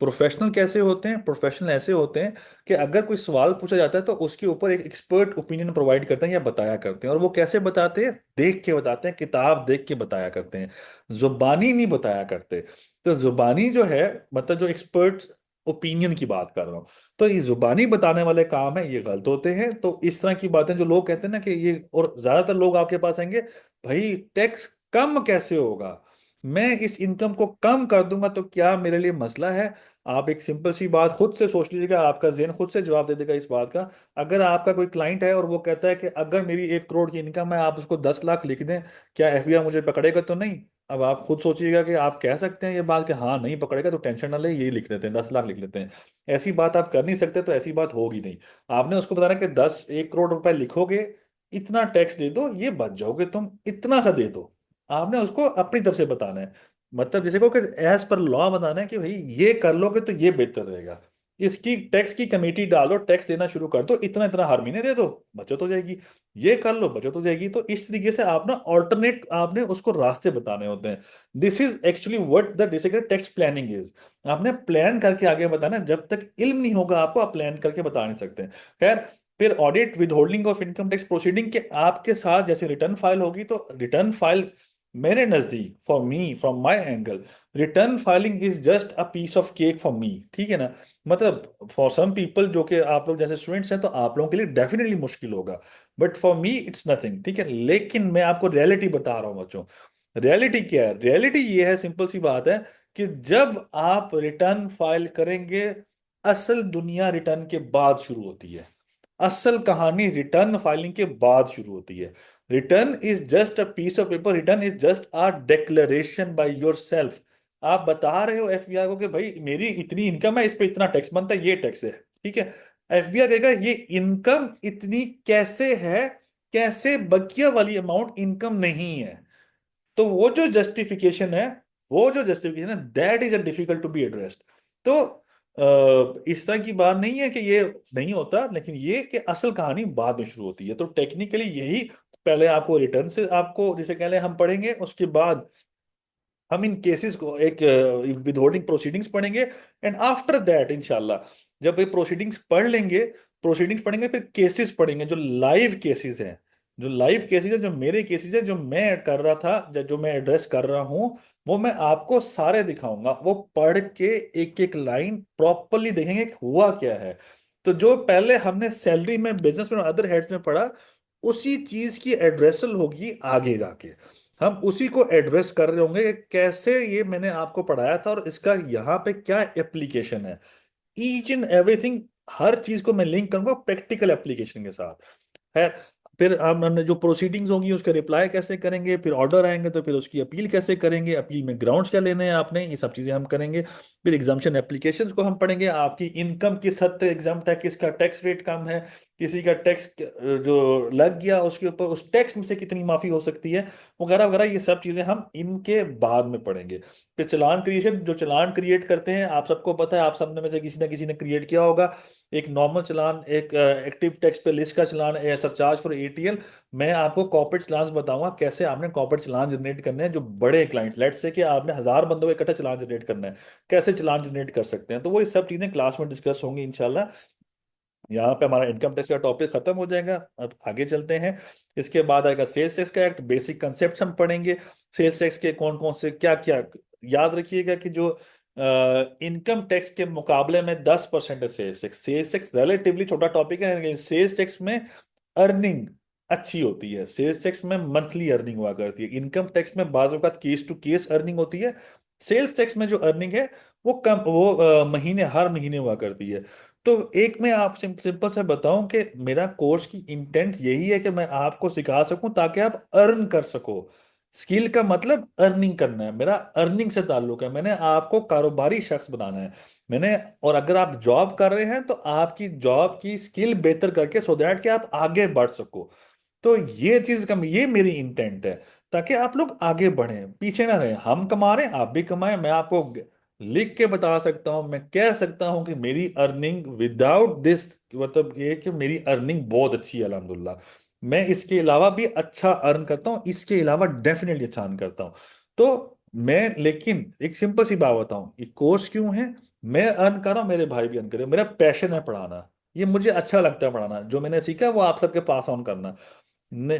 प्रोफेशनल कैसे होते हैं? प्रोफेशनल ऐसे होते हैं कि अगर कोई सवाल पूछा जाता है तो उसके ऊपर एक एक्सपर्ट ओपिनियन प्रोवाइड करते हैं या बताया करते हैं। और वो कैसे बताते हैं? देख के बताते हैं, किताब देख के बताया करते हैं, जुबानी नहीं बताया करते। तो जुबानी जो है, मतलब जो एक्सपर्ट ओपिनियन की बात कर रहा हूँ, तो ये जुबानी बताने वाले काम है, ये गलत होते हैं। तो इस तरह की बातें जो लोग कहते हैं ना कि ये, और ज्यादातर लोग आपके पास आएंगे, भाई टैक्स कम कैसे होगा, मैं इस इनकम को कम कर दूंगा तो क्या मेरे लिए मसला है? आप एक सिंपल सी बात खुद से सोच लीजिएगा, आपका ज़हन खुद से जवाब दे देगा इस बात का। अगर आपका कोई क्लाइंट है और वो कहता है कि अगर मेरी 1 करोड़ की इनकम है, आप उसको 10 लाख लिख दें, क्या एफबीआई मुझे पकड़ेगा? तो नहीं। अब आप खुद सोचिएगा कि आप कह सकते हैं ये बात कि हाँ नहीं पकड़ेगा तो टेंशन ना ले, यही लिख लेते हैं, 10 लाख लिख लेते हैं। ऐसी बात आप कर नहीं सकते, तो ऐसी बात होगी नहीं। आपने उसको बताना कि 1 करोड़ रुपए लिखोगे, इतना टैक्स दे दो, ये बच जाओगे तुम, इतना सा दे दो। आपने उसको अपनी तरफ से बताना है। मतलब जैसे को कि एज पर लॉ बताना है कि भाई ये कर लोगे तो ये बेहतर रहेगा, इसकी टैक्स की कमेटी डालो, टैक्स देना शुरू कर दो, इतना इतना हर महीने दे दो, बचत हो जाएगी। ये कर लो, बचत हो जाएगी। तो इस तरीके से आप ना ऑल्टरनेट, आपने उसको रास्ते बताने होते हैं। This is actually what the basically tax planning is. आपने प्लान करके आगे बताना है। जब तक इल्म नहीं होगा आपको, आप प्लान करके बता नहीं सकते। खैर, फिर audit with holding of income tax proceeding के आपके साथ जैसे रिटर्न फाइल होगी, तो रिटर्न फाइल मेरे नजदीक, for me from my angle, return filing is just a piece of cake for me. ठीक है ना? मतलब फॉर सम पीपल जो कि आप लोग जैसे स्टूडेंट्स हैं, तो आप लोगों के लिए डेफिनेटली मुश्किल होगा, but for me it's nothing. ठीक है, लेकिन मैं आपको रियलिटी बता रहा हूँ बच्चों। रियलिटी क्या है? रियलिटी ये है, सिंपल सी बात है, कि जब आप रिटर्न फाइल करेंगे, असल दुनिया रिटर्न के बाद शुरू होती है। असल कहानी रिटर्न फाइलिंग के बाद शुरू होती है। Return is just a piece of paper, return is just a declaration by yourself. आप बता रहे हो एफबीआई को कि भाई मेरी इतनी इनकम है, इस पे इतना टैक्स बनता है, ये टैक्स है। ठीक है, एफबीआई कहेगा ये इनकम इतनी कैसे है, कैसे बकिया वाली अमाउंट इनकम नहीं है। तो वो जो जस्टिफिकेशन है, that is a difficult to be addressed. तो इस तरह की बात नहीं है कि ये नहीं होता, लेकिन ये कि असल कहानी बाद में शुरू होती है। तो टेक्निकली यही, पहले आपको रिटर्न से, आपको जिसे कह लें हम पढ़ेंगे, उसके बाद हम इन केसेस को एक विदहोल्डिंग प्रोसीडिंग्स पढ़ेंगे, एंड आफ्टर दैट इंशाल्लाह जब ये प्रोसीडिंग्स पढ़ेंगे, फिर केसेस पढ़ेंगे जो लाइव केसेस हैं। जो लाइव केसेस है, जो मेरे केसेस है, जो मैं कर रहा था, जो मैं एड्रेस कर रहा हूं, वो मैं आपको सारे दिखाऊंगा। वो पढ़ के एक एक लाइन प्रॉपरली देखेंगे कि हुआ क्या है। तो जो पहले हमने सैलरी में, बिजनेस में और अदर हेड्स में पढ़ा, उसी चीज की एड्रेसल होगी आगे जाके। हम उसी को एड्रेस कर रहे होंगे कि कैसे ये मैंने आपको पढ़ाया था और इसका यहाँ पे क्या एप्लीकेशन है। ईच एंड एवरीथिंग, हर चीज को मैं लिंक करूंगा प्रैक्टिकल एप्लीकेशन के साथ है। फिर हमने जो प्रोसीडिंग्स होंगी उसके रिप्लाई कैसे करेंगे, फिर ऑर्डर आएंगे तो फिर उसकी अपील कैसे करेंगे, अपील में ग्राउंड्स क्या लेने हैं आपने, ये सब चीजें हम करेंगे। फिर एग्जाम्पशन एप्लीकेशंस को हम पढ़ेंगे, आपकी इनकम किस हद तक एग्जाम्प्ट है, किसका टैक्स रेट कम है, किसी का टैक्स जो लग गया उसके ऊपर उस टैक्स में से कितनी माफी हो सकती है, वगैरह वगैरह। ये सब चीजें हम इनके बाद में पढ़ेंगे। फिर चालान क्रिएशन, जो चालान क्रिएट करते हैं, आप सबको पता है, आप सब में से किसी ना किसी ने क्रिएट किया होगा। एक नॉर्मल चालान, एक एक्टिव टैक्स पे लिस्ट का चालान, सरचार्ज फॉर एटीएल। मैं आपको कॉर्पोरेट चालान बताऊंगा कैसे आपने कॉर्पोरेट चालान जनरेट करने हैं, जो बड़े क्लाइंट्स, लेट्स से कि आपने 1,000 बंदों का इकट्ठा चालान जनरेट करना है, कैसे चालान जनरेट कर सकते हैं। तो वो ये सब चीजें क्लास में डिस्कस होंगी इंशाल्लाह। यहाँ पे हमारा इनकम टैक्स का टॉपिक खत्म हो जाएगा। अब आगे चलते हैं। इसके बाद आएगा सेल्स टैक्स का एक्ट, बेसिक कंसेप्ट हम पढ़ेंगे। सेल्स टैक्स के कौन कौन से क्या क्या, याद रखिएगा कि जो इनकम टैक्स के मुकाबले में 10% है sales tax. Sales tax relatively छोटा टॉपिक है, लेकिन सेल्स टैक्स में अर्निंग अच्छी होती है। सेल्स टैक्स में मंथली अर्निंग हुआ करती है, इनकम टैक्स में बाज़ औक़ात केस टू केस अर्निंग होती है। सेल्स टैक्स में जो अर्निंग है वो कम, वो महीने, हर महीने हुआ करती है। तो एक मैं आप सिंपल से बताऊं कि मेरा कोर्स की इंटेंट यही है कि मैं आपको सिखा सकूं ताकि आप अर्न कर सको। स्किल का मतलब अर्निंग करना है, मेरा अर्निंग से ताल्लुक है। मैंने आपको कारोबारी शख्स बनाना है। मैंने, और अगर आप जॉब कर रहे हैं तो आपकी जॉब की स्किल बेहतर करके, सो दैट कि आप आगे बढ़ सको। तो ये चीज का, ये मेरी इंटेंट है। ताकि आप लोग आगे बढ़ें, पीछे ना रहें। हम कमा रहे हैं, आप भी कमाएं। मैं आपको लिख के बता सकता हूं, मैं कह सकता हूं कि मेरी अर्निंग विदाउट दिस, मतलब ये कि मेरी अर्निंग बहुत अच्छी है अल्हम्दुलिल्लाह। मैं इसके अलावा भी अच्छा अर्न करता हूं, इसके अलावा डेफिनेटली अच्छा अर्न करता हूं। तो मैं, लेकिन एक सिंपल सी बात बताऊं, ये कोर्स क्यों है? मैं अर्न कर रहा हूं, मेरे भाई भी अर्न कर रहे हैं, मेरा पैशन है पढ़ाना। ये मुझे अच्छा लगता है पढ़ाना, जो मैंने सीखा है वो आप सबके पास ऑन करना। ने,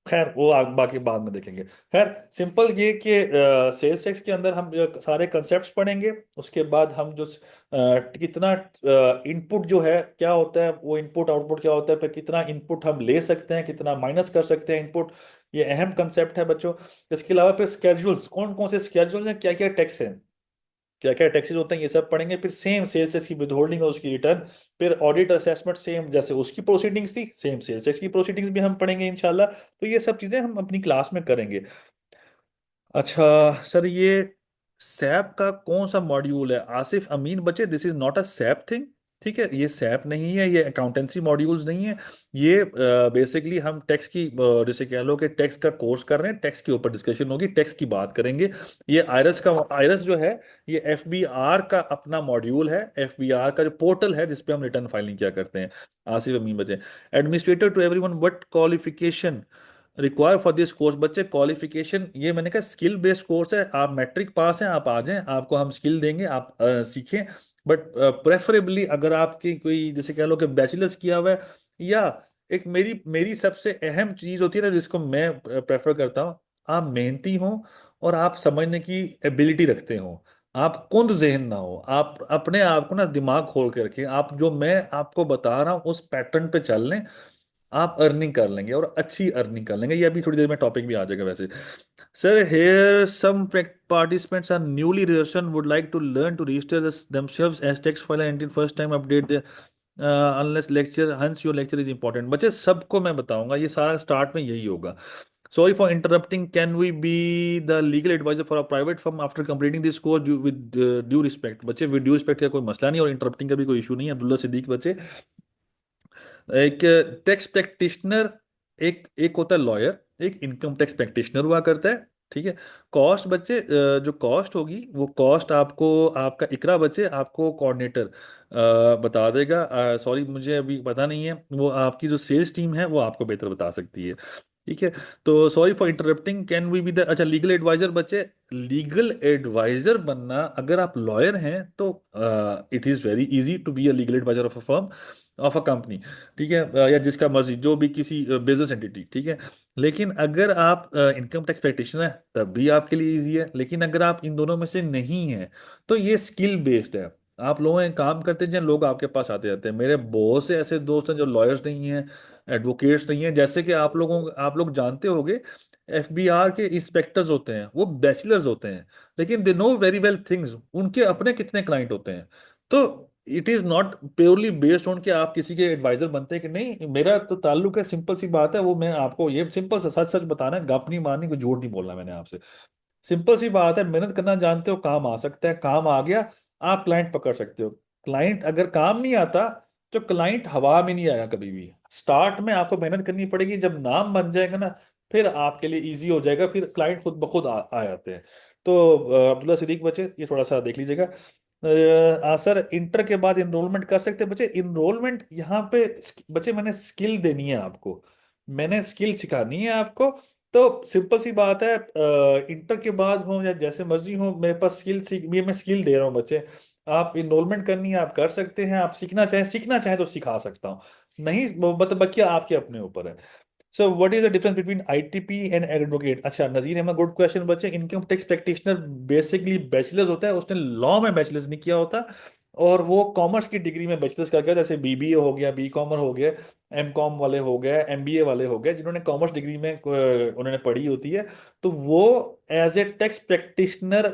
खैर वो बाकी बाद में देखेंगे। खैर सिंपल ये कि सेल्स टैक्स के अंदर हम जो सारे कंसेप्ट्स पढ़ेंगे, उसके बाद हम जो कितना इनपुट जो है क्या होता है, वो इनपुट आउटपुट क्या होता है, फिर कितना इनपुट हम ले सकते हैं, कितना माइनस कर सकते हैं इनपुट, ये अहम कंसेप्ट है बच्चों। इसके अलावा फिर स्केड्यूल्स, कौन कौन से स्केड्यूल्स हैं, क्या क्या टैक्स हैं, क्या क्या टैक्सेस होते हैं, ये सब पढ़ेंगे। फिर सेम सेल्स टैक्स की विद होल्डिंग और उसकी रिटर्न, फिर ऑडिट असेसमेंट सेम जैसे उसकी प्रोसीडिंग्स थी, सेम सेल्स टैक्स की प्रोसीडिंग्स भी हम पढ़ेंगे इंशाल्लाह। तो ये सब चीजें हम अपनी क्लास में करेंगे। अच्छा सर, ये सैप का कौन सा मॉड्यूल है? आसिफ अमीन बच्चे, this is not a SAP thing. ठीक है, ये सैप नहीं है, ये अकाउंटेंसी मॉड्यूल्स नहीं है। ये बेसिकली हम टैक्स की जैसे कह लो कि टैक्स का कोर्स कर रहे हैं, टैक्स के ऊपर डिस्कशन होगी, टैक्स की बात करेंगे। ये आयरस का, आयरस जो है ये एफबीआर का अपना मॉड्यूल है, एफबीआर का जो पोर्टल है जिसपे हम रिटर्न फाइलिंग क्या करते हैं। आसिफ अमीन बच्चे, administrator to everyone, what qualification require for this course? बच्चे क्वालिफिकेशन, ये मैंने कहा स्किल बेस्ड कोर्स है। आप मैट्रिक पास हैं, आप आ जाएं, आपको हम स्किल देंगे, आप सीखें। बट प्रेफरेबली अगर आपकी कोई जैसे कह लो कि बैचलर्स किया हुआ है, या एक मेरी मेरी सबसे अहम चीज होती है ना जिसको मैं प्रेफर करता हूँ, आप मेहनती हो और आप समझने की एबिलिटी रखते हो, आप कुंद जहन ना हो, आप अपने आप को ना दिमाग खोल के रखें, आप जो मैं आपको बता रहा हूँ उस पैटर्न पे चल लें, आप अर्निंग कर लेंगे और अच्छी अर्निंग कर लेंगे। ये अभी थोड़ी देर में टॉपिक भी आ जाएगा वैसे। Sir here some participants are newly registered would like to learn to register themselves as text file and first time update the unless lecture, hence your lecture is important। बच्चे सबको मैं बताऊंगा, ये सारा स्टार्ट में यही होगा। Sorry for interrupting, can we be the legal adviser for a private firm after completing this course with due respect? बच्चे विद ड्यू रिस्पेक्ट का कोई मसला नहीं और इंटरप्टिंग का भी कोई इशू नहीं है। अब्दुल्ला सिद्दीक बच्चे, एक टैक्स प्रैक्टिशनर, एक एक होता है लॉयर, एक इनकम टैक्स प्रैक्टिशनर हुआ करता है। ठीक है। कॉस्ट बच्चे, जो कॉस्ट होगी वो कॉस्ट आपको, आपका इकरा बच्चे आपको कोऑर्डिनेटर बता देगा। सॉरी मुझे अभी पता नहीं है, वो आपकी जो सेल्स टीम है वो आपको बेहतर बता सकती है। ठीक है। तो sorry for interrupting, can we be the, अच्छा लीगल एडवाइजर बच्चे, लीगल एडवाइजर बनना अगर आप लॉयर हैं तो it is very easy to be a legal adviser of a firm, of a company. ठीक है, या जिसका मर्जी जो भी किसी बिजनेस एंटिटी। ठीक है। लेकिन अगर आप इनकम टैक्स प्रैक्टिशनर हैं तब भी आपके लिए इजी है, लेकिन अगर आप इन दोनों में से नहीं हैं तो ये स्किल बेस्ड है। आप लोग हैं, काम करते हैं, लोग आपके पास आते जाते हैं। मेरे बहुत से ऐसे दोस्त हैं जो लॉयर्स नहीं हैं, एडवोकेट्स नहीं हैं, जैसे कि आप लोग जानते होंगे एफबीआर के इंस्पेक्टर्स होते हैं, वो बैचलर्स होते हैं, लेकिन they know very well things, उनके अपने कितने क्लाइंट होते हैं। तो it is not purely based on कि आप किसी के एडवाइजर बनते हैं कि नहीं। मेरा तो ताल्लुक है, सिंपल सी बात है, वो मैं आपको ये सिंपल सा सच सच बताना है, गप नहीं मारनी, कोई झूठ नहीं बोलना मैंने आपसे। सिंपल सी बात है, मेहनत करना जानते हो, काम आ सकता है, काम आ गया, आप क्लाइंट पकड़ सकते हो। क्लाइंट अगर काम नहीं आता तो क्लाइंट हवा में नहीं आएगा कभी भी। स्टार्ट में आपको मेहनत करनी पड़ेगी, जब नाम बन जाएगा ना फिर आपके लिए इजी हो जाएगा, फिर क्लाइंट खुद ब खुद आ जाते हैं। तो अब्दुल्ला सिद्दीक बच्चे ये थोड़ा सा देख लीजिएगा। सर इंटर के बाद इनरोलमेंट कर सकते हैं बच्चे? इनरोलमेंट यहाँ पे बच्चे मैंने स्किल देनी है आपको, मैंने स्किल सिखानी है आपको। तो सिंपल सी बात है, इंटर के बाद हो या जैसे मर्जी हो, मेरे पास स्किल सीख, ये मैं स्किल दे रहा हूँ बच्चे। आप इनरोलमेंट करनी है आप कर सकते हैं, आप सीखना चाहें तो सिखा सकता हूँ, नहीं मतलब बाकी आपके अपने ऊपर है। So what is the difference between ITP and advocate? अच्छा नजीर अहमद, गुड क्वेश्चन बच्चे। Income tax practitioner basically bachelors होता है, उसने लॉ में बैचलर्स नहीं किया होता, और वो कॉमर्स की डिग्री में बैचलर्स कर गया, जैसे बीबीए हो गया, बी कॉमर हो गया, एम कॉम वाले हो गए, एमबीए वाले हो गए, जिन्होंने कॉमर्स डिग्री में उन्होंने पढ़ी होती है, तो वो as a tax practitioner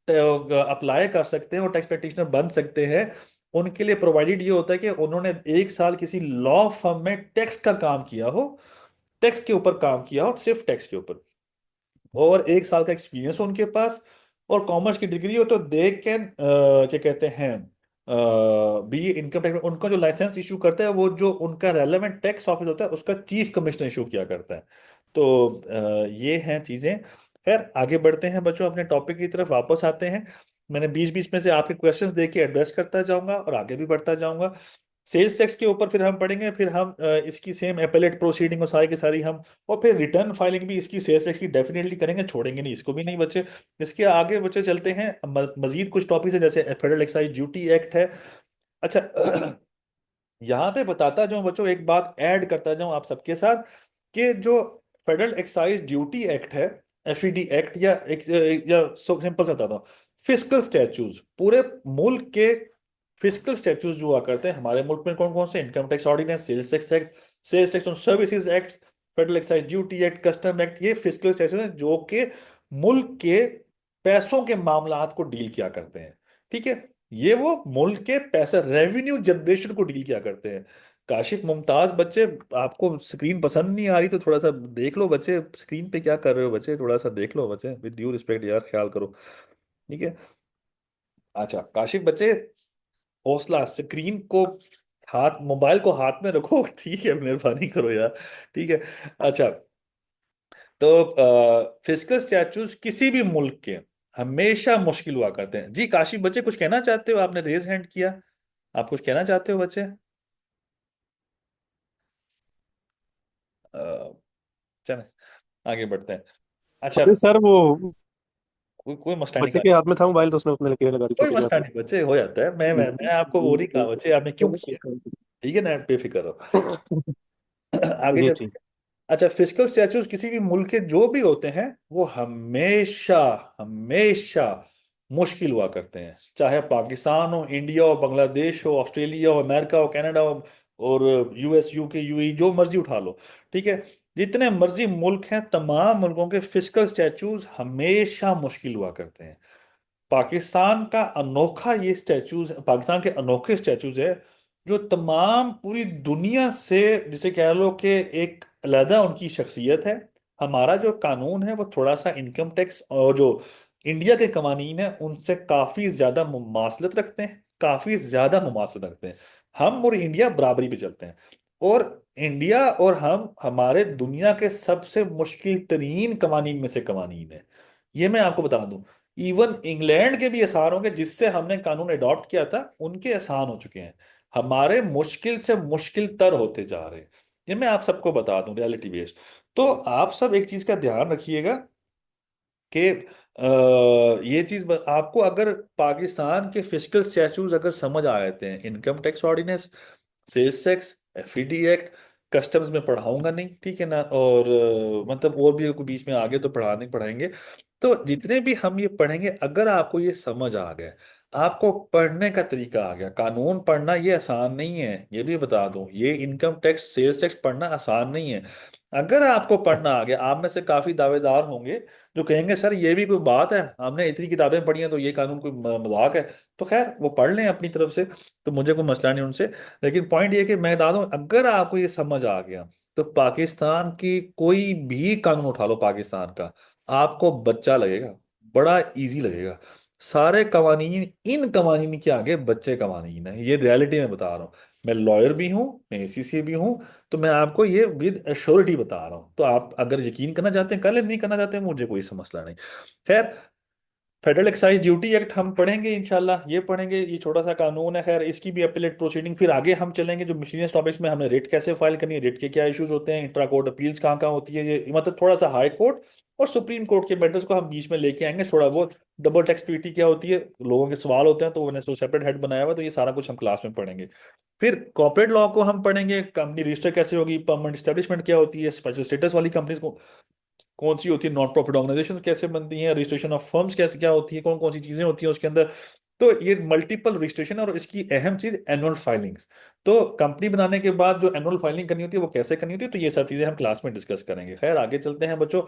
apply कर सकते हैं और टैक्स प्रैक्टिशनर बन सकते हैं। उनके लिए प्रोवाइडेड ये होता है कि उन्होंने एक साल किसी लॉ फर्म में टैक्स का काम किया हो, टैक्स के ऊपर काम किया हो, सिर्फ टैक्स के ऊपर, और एक साल का एक्सपीरियंस हो उनके पास, और कॉमर्स की डिग्री हो, तो दे कैन क्या कहते हैं बी इनकम टैक्स। उनका जो लाइसेंस इशू करता है वो जो उनका रेलेवेंट टैक्स ऑफिस होता है उसका चीफ कमिश्नर इशू किया करता है। तो ये हैं चीजें। खैर आगे बढ़ते हैं बच्चों, अपने टॉपिक की तरफ वापस आते हैं। मैंने बीच बीच में से आपके क्वेश्चंस देख के एड्रेस करता जाऊंगा और आगे भी बढ़ता जाऊंगा। सेल्स टैक्स के ऊपर फिर हम पढ़ेंगे, फिर हम इसकी सेम एपेलेट प्रोसीडिंग और सारी की सारी हम, और फिर रिटर्न फाइलिंग भी इसकी सेल्स टैक्स की डेफिनेटली करेंगे, छोड़ेंगे नहीं इसको भी नहीं बच्चे। इसके आगे बच्चे चलते हैं, मजीद कुछ टॉपिक्स है जैसे फेडरल एक्साइज ड्यूटी एक्ट है। अच्छा यहाँ पे बताता जाऊं बच्चों, एक बात ऐड करता जाऊं आप सबके साथ, कि जो फेडरल एक्साइज ड्यूटी एक्ट है, एफईडी एक्ट, या सिंपल सा बताता हूँ, फिस्कल स्टैचूज, पूरे मुल्क के फिस्कल स्टैचूज जो हुआ करते हैं हमारे मुल्क में, कौन कौन से, income tax ordinance, sales tax act, sales tax on services act, federal excise duty act, custom act, ये फिस्कल स्टैचूज हैं जो कि मुल्क के पैसों के मामलात को डील किया करते हैं। ठीक है, ये वो मुल्क के पैसा रेवेन्यू जनरेशन को डील किया करते हैं। काशिफ मुमताज बच्चे, आपको स्क्रीन पसंद नहीं आ रही तो थोड़ा सा देख लो बच्चे, स्क्रीन पे क्या कर रहे हो बच्चे, थोड़ा सा देख लो बच्चे, विद ड्यू रिस्पेक्ट यार, ख्याल करो। ठीक है। अच्छा काशिफ बच्चे, हौसला, स्क्रीन को, हाथ, मोबाइल को हाथ में रखो ठीक है, मेहरबानी करो यार। ठीक है। अच्छा, तो फिस्कल स्टैट्यूज किसी भी मुल्क के हमेशा मुश्किल हुआ करते हैं। जी काशिफ बच्चे, कुछ कहना चाहते हो? आपने रेज हैंड किया, आप कुछ कहना चाहते हो बच्चे? चलें आगे बढ़ते हैं। अच्छा, अरे सर वो कोई मसला नहीं बच्चे का, के हाथ में था मोबाइल तो उसने उसने लेके लगा दी कोई छोटी क्लास मसला में। नहीं बच्चे, हो जाता है। मैं आपको वो नहीं कहा बच्चे, आपने क्यों किया। ठीक है ना, बेफिक्र रहो। आगे जी चलते जी। हैं। अच्छा, फिस्कल स्टैचूज किसी भी मुल्क के जो भी होते हैं वो हमेशा, हमेशा मुश्किल हुआ करते हैं, चाहे पाकिस्तान हो, इंडिया हो, बांग्लादेश हो, ऑस्ट्रेलिया हो, अमेरिका हो, कनाडा हो, और यूएस, यूके, यूएई, जो मर्जी उठा लो। ठीक है, जितने मर्जी मुल्क हैं, तमाम मुल्कों के फिस्कल स्टैचूज हमेशा मुश्किल हुआ करते हैं। पाकिस्तान का अनोखा ये स्टैचूज, पाकिस्तान के अनोखे स्टैचूज है जो तमाम पूरी दुनिया से, जिसे कह लो कि एक अलहदा उनकी शख्सियत है। हमारा जो कानून है वो थोड़ा सा इनकम टैक्स और जो इंडिया के कवानीन है उनसे काफी ज्यादा मुमासलत रखते हैं, काफी ज्यादा मुमासलत रखते हैं। हम और इंडिया बराबरी पे चलते हैं, और इंडिया और हम हमारे दुनिया के सबसे मुश्किल तरीन कवानीन में से कवानीन है। ये मैं आपको बता दूं, इवन इंग्लैंड के भी आसान हो गए, जिससे हमने कानून अडॉप्ट किया था, उनके आसान हो चुके हैं। हमारे मुश्किल से मुश्किल तर होते जा रहे हैं। ये मैं आप सबको बता दूं, रियलिटी बेस्ड। तो आप सब एक चीज का ध्यान रखिएगा कि ये चीज आपको, अगर पाकिस्तान के फिस्कल स्टैचूज अगर समझ आ जाते हैं, income tax ordinance, sales tax, FED act, customs में पढ़ाऊंगा नहीं, ठीक है ना, और मतलब और भी कोई बीच में आगे तो पढ़ाने पढ़ाएंगे। तो जितने भी हम ये पढ़ेंगे, अगर आपको ये समझ आ गया, आपको पढ़ने का तरीका आ गया, कानून पढ़ना ये आसान नहीं है, ये भी बता दूं, ये इनकम टैक्स, सेल्स टैक्स पढ़ना आसान नहीं है। अगर आपको पढ़ना आ गया, आप में से काफी दावेदार होंगे जो कहेंगे सर ये भी कोई बात है, हमने इतनी किताबें पढ़ी हैं तो ये कानून कोई मजाक है। तो खैर वो पढ़ लें अपनी तरफ से, तो मुझे कोई मसला नहीं उनसे। लेकिन पॉइंट ये है कि मैं बता दूं, अगर आपको ये समझ आ गया, तो पाकिस्तान की कोई भी कानून उठा लो पाकिस्तान का, आपको बच्चा लगेगा, बड़ा इजी लगेगा। सारे कवानीन इन कवानीन के आगे बच्चे कवानीन है, ये रियलिटी में बता रहा हूँ। मैं लॉयर भी हूँ, मैं एसीसी भी हूँ, तो मैं आपको ये विद एश्योरिटी बता रहा हूँ। तो आप अगर यकीन करना चाहते हैं कर लें, नहीं करना चाहते हैं मुझे कोई मसला नहीं। खैर, फेडरल एक्साइज ड्यूटी एक्ट हम पढ़ेंगे इंशाल्लाह, ये पढ़ेंगे, ये छोटा सा कानून है। खैर इसकी भी अपीलेट प्रोसीडिंग, फिर आगे हम चलेंगे जो मिशेलियस टॉपिक्स में, हमने रेट कैसे फाइल करनी है, रेट के क्या इश्यूज होते हैं, इंट्रा कोर्ट अपील्स कहाँ कहाँ होती है, ये मतलब थोड़ा सा हाई कोर्ट और सुप्रीम कोर्ट के मैटर्स को हम बीच में लेके आएंगे, थोड़ा बहुत डबल टैक्स ट्रीटी क्या होती है, लोगों के सवाल होते हैं, तो मैंने तो सेपरेट हेड बनाया हुआ है, तो ये सारा कुछ हम क्लास में पढ़ेंगे। फिर कॉर्पोरेट लॉ को हम पढ़ेंगे, कंपनी रजिस्टर कैसे होगी, परमानेंट स्टैब्लिशमेंट क्या होती है, स्पेशल स्टेटस वाली कंपनीज को कौन सी होती है, नॉन प्रॉफिट ऑर्गेनाइजेशन कैसे बनती हैं, रजिस्ट्रेशन ऑफ फर्म्स कैसे क्या होती है, कौन कौन सी चीजें होती हैं उसके अंदर। तो ये मल्टीपल रजिस्ट्रेशन, और इसकी अहम चीज एनुअल फाइलिंग्स। तो कंपनी बनाने के बाद जो एनुअल फाइलिंग करनी होती है वो कैसे करनी होती है, तो ये सब चीजें हम क्लास में डिस्कस करेंगे। खैर आगे चलते हैं बच्चों।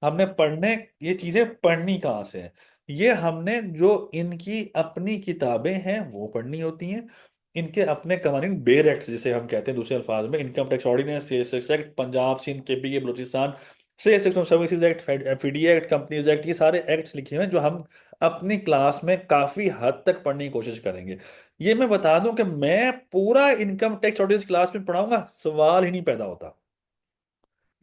हमने पढ़ने, ये चीजें पढ़नी कहाँ से है, ये हमने जो इनकी अपनी किताबें हैं वो पढ़नी होती हैं। इनके अपने कवानीन, बेर एक्ट जिसे हम कहते हैं दूसरे अल्फाज में, income tax ordinance, sales tax act, Punjab Sindh KP के Balochistan, sales tax services act, FED act, companies act, ये सारे एक्ट्स लिखे हुए हैं जो हम अपनी क्लास में काफी हद तक पढ़ने की कोशिश करेंगे। ये मैं बता दूं कि मैं पूरा इनकम टैक्स ऑडियंस क्लास में पढ़ाऊंगा, सवाल ही नहीं पैदा होता।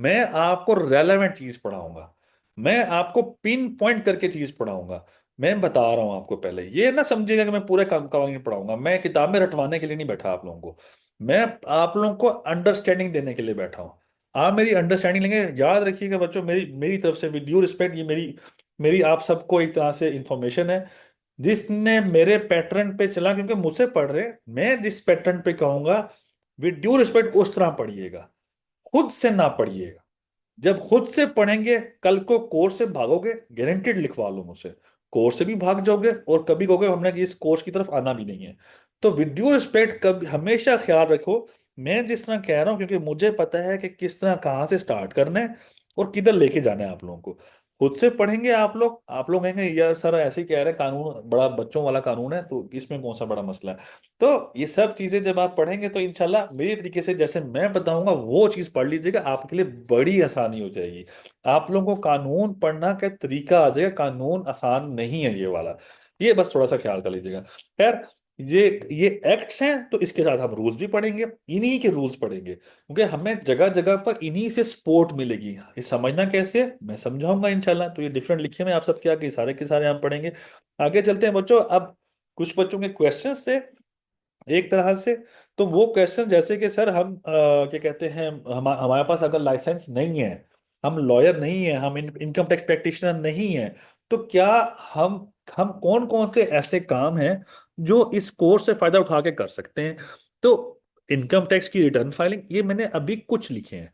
मैं आपको रेलेवेंट चीज पढ़ाऊंगा, मैं आपको पिन पॉइंट करके चीज पढ़ाऊंगा। मैं बता रहा हूं आपको, पहले ये ना समझिएगा कि मैं पूरे कवानी पढ़ाऊंगा। मैं किताब में रटवाने के लिए नहीं बैठा आप लोगों को, मैं आप लोगों को अंडरस्टैंडिंग देने के लिए बैठा हूं। आप मेरी अंडरस्टैंडिंग लेंगे। याद रखिएगा बच्चों, मेरी मेरी तरफ से विद ड्यू रिस्पेक्ट, ये मेरी मेरी आप सबको एक तरह से इंफॉर्मेशन है। जिसने मेरे पैटर्न पे चला, क्योंकि मुझसे पढ़ रहे, मैं जिस पैटर्न पे कहूंगा विद ड्यू रिस्पेक्ट उस तरह पढ़िएगा, खुद से ना पढ़िएगा। जब खुद से पढ़ेंगे, कल को कोर्स से भागोगे, गारंटेड लिखवा लो मुझसे, कोर्स से भी भाग जाओगे और कभी कहोगे हमने कि इस कोर्स की तरफ आना भी नहीं है। तो विद ड्यू रिस्पेक्ट, कभी हमेशा ख्याल रखो, मैं जिस तरह कह रहा हूं, क्योंकि मुझे पता है कि किस तरह कहाँ से स्टार्ट करना है और किधर लेके जाना है आप लोगों को। खुद से पढ़ेंगे आप लोग कहेंगे यार सर ऐसे ही कह रहे हैं, कानून बड़ा बच्चों वाला कानून है तो इसमें कौन सा बड़ा मसला है। तो ये सब चीजें जब आप पढ़ेंगे तो इंशाल्लाह मेरे तरीके से जैसे मैं बताऊंगा वो चीज पढ़ लीजिएगा, आपके लिए बड़ी आसानी हो जाएगी। आप लोगों को कानून पढ़ना का तरीका आ जाएगा, कानून आसान नहीं है ये वाला। ये बस थोड़ा सा ख्याल कर लीजिएगा। खैर, ये एक्ट्स हैं तो इसके साथ हम रूल्स भी पढ़ेंगे, इन्हीं के रूल्स पढ़ेंगे, क्योंकि हमें जगह जगह पर इन्हीं से सपोर्ट मिलेगी। ये समझना कैसे है मैं समझाऊंगा इंशाल्लाह। तो ये डिफरेंट लिखे मैं आप सबके आगे सारे के सारे हम पढ़ेंगे। आगे चलते हैं बच्चों। अब कुछ बच्चों के क्वेश्चंस थे एक तरह से। तो वो क्वेश्चन जैसे कि सर हम क्या कहते हैं, हमारे पास अगर लाइसेंस नहीं है, हम लॉयर नहीं है, हम इनकम टैक्स प्रैक्टिशनर नहीं है, तो क्या हम हम कौन कौन से ऐसे काम हैं जो इस कोर्स से फायदा उठा के कर सकते हैं। तो इनकम टैक्स की रिटर्न फाइलिंग, ये मैंने अभी कुछ लिखे हैं।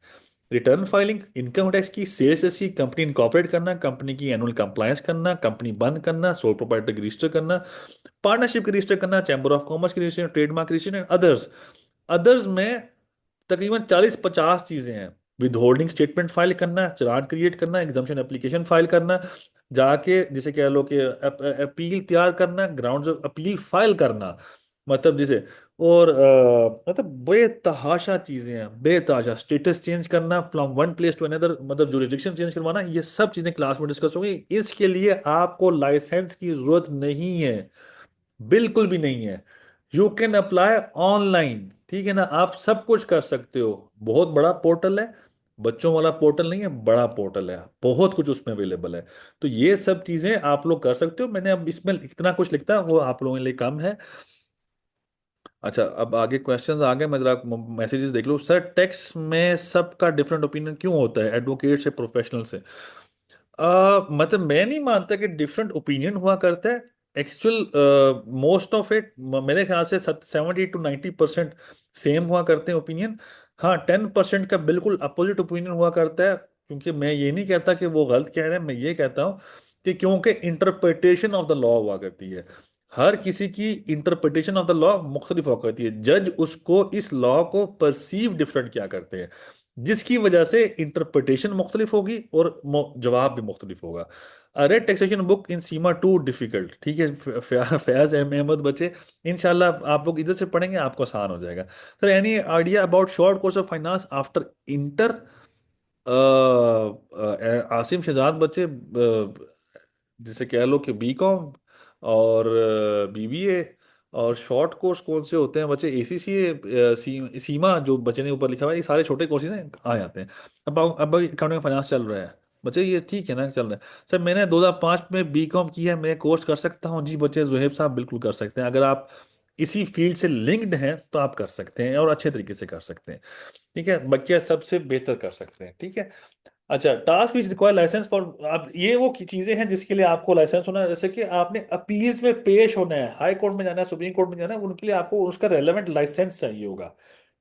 रिटर्न फाइलिंग, इनकम टैक्स की सेल्स रसीद, कंपनी इनकॉर्पोरेट करना, कंपनी की एनुअल कंप्लायंस करना, कंपनी बंद करना, सोल प्रोप्राइटर रजिस्टर करना, पार्टनरशिप की रजिस्टर करना, चैम्बर ऑफ कॉमर्स की register, trademark register and others. Others में तकरीबन 40-50 चीजें हैं। विद होल्डिंग स्टेटमेंट फाइल करना, चालान क्रिएट करना, एग्जामेशन एप्लीकेशन फाइल करना, जाके जिसे कह लो कि अपील तैयार करना, ग्राउंड्स ऑफ अपील फाइल करना, मतलब जिसे, और मतलब बेतहाशा चीजें हैं, बेतहाशा। स्टेटस चेंज करना from one place to another, मतलब जुरिस्डिक्शन चेंज करवाना, ये सब चीजें क्लास में डिस्कस होंगी। इसके लिए आपको लाइसेंस की जरूरत नहीं है, बिल्कुल भी नहीं है। यू कैन अप्लाई ऑनलाइन, ठीक है ना, आप सब कुछ कर सकते हो। बहुत बड़ा पोर्टल है, बच्चों वाला पोर्टल नहीं है, बड़ा पोर्टल है, बहुत कुछ उसमें अवेलेबल है। तो ये सब चीजें आप लोग कर सकते हो। मैंने अब इसमें इतना कुछ लिखता वो आप लोगों के लिए कम है। अच्छा, अब आगे क्वेश्चंस आ गए, मैं जरा मैसेजेस देख लूँ। सर टैक्स में सबका डिफरेंट ओपिनियन क्यों होता है, एडवोकेट से प्रोफेशनल से? मतलब मैं नहीं मानता कि डिफरेंट ओपिनियन हुआ करता है। एक्चुअल मोस्ट ऑफ इट मेरे ख्याल से 70 to 90% सेम हुआ करते हैं ओपिनियन। हाँ, 10% का बिल्कुल अपोजिट ओपिनियन हुआ करता है। क्योंकि मैं ये नहीं कहता कि वो गलत कह रहे हैं, मैं ये कहता हूँ कि क्योंकि इंटरप्रिटेशन ऑफ द लॉ हुआ करती है। हर किसी की इंटरप्रिटेशन ऑफ द लॉ मुख्तलिफ हुआ करती है। जज उसको, इस लॉ को परसीव डिफरेंट क्या करते हैं, जिसकी वजह से इंटरप्रिटेशन मुख्तलिफ होगी और जवाब भी मुख्तलिफ होगा। अरे टैक्सेशन बुक इन सीमा टू डिफिकल्ट, ठीक है फयाज अहमद बच्चे, इंशाल्लाह आप लोग इधर से पढ़ेंगे आपको आसान हो जाएगा। Sir any idea about short course of finance after inter? Asim Shahzad बच्चे, जिसे कह लो कि बीकॉम और बीबीए, और शॉर्ट कोर्स कौन से होते हैं बच्चे, एसीसीए, सीमा जो बच्चे ने ऊपर लिखा हुआ है, ये सारे छोटे कोर्सेज हैं, आ जाते हैं। अब अकाउंटिंग फाइनेंस चल रहा है बच्चे, ये ठीक है ना चल रहा है। सर मैंने 2005 में बीकॉम किया है, मैं कोर्स कर सकता हूँ? जी बच्चे, जुहेब साहब बिल्कुल कर सकते हैं। अगर आप इसी फील्ड से लिंक्ड हैं तो आप कर सकते हैं और अच्छे तरीके से कर सकते हैं। ठीक है, बच्चे सबसे बेहतर कर सकते हैं। ठीक है। अच्छा, task which require licence for, आप ये वो की चीजें हैं जिसके लिए आपको लाइसेंस होना है। जैसे कि आपने अपील्स में पेश होना है, हाई कोर्ट में जाना है, सुप्रीम कोर्ट में जाना है, उनके लिए आपको उसका रेलेवेंट लाइसेंस चाहिए होगा।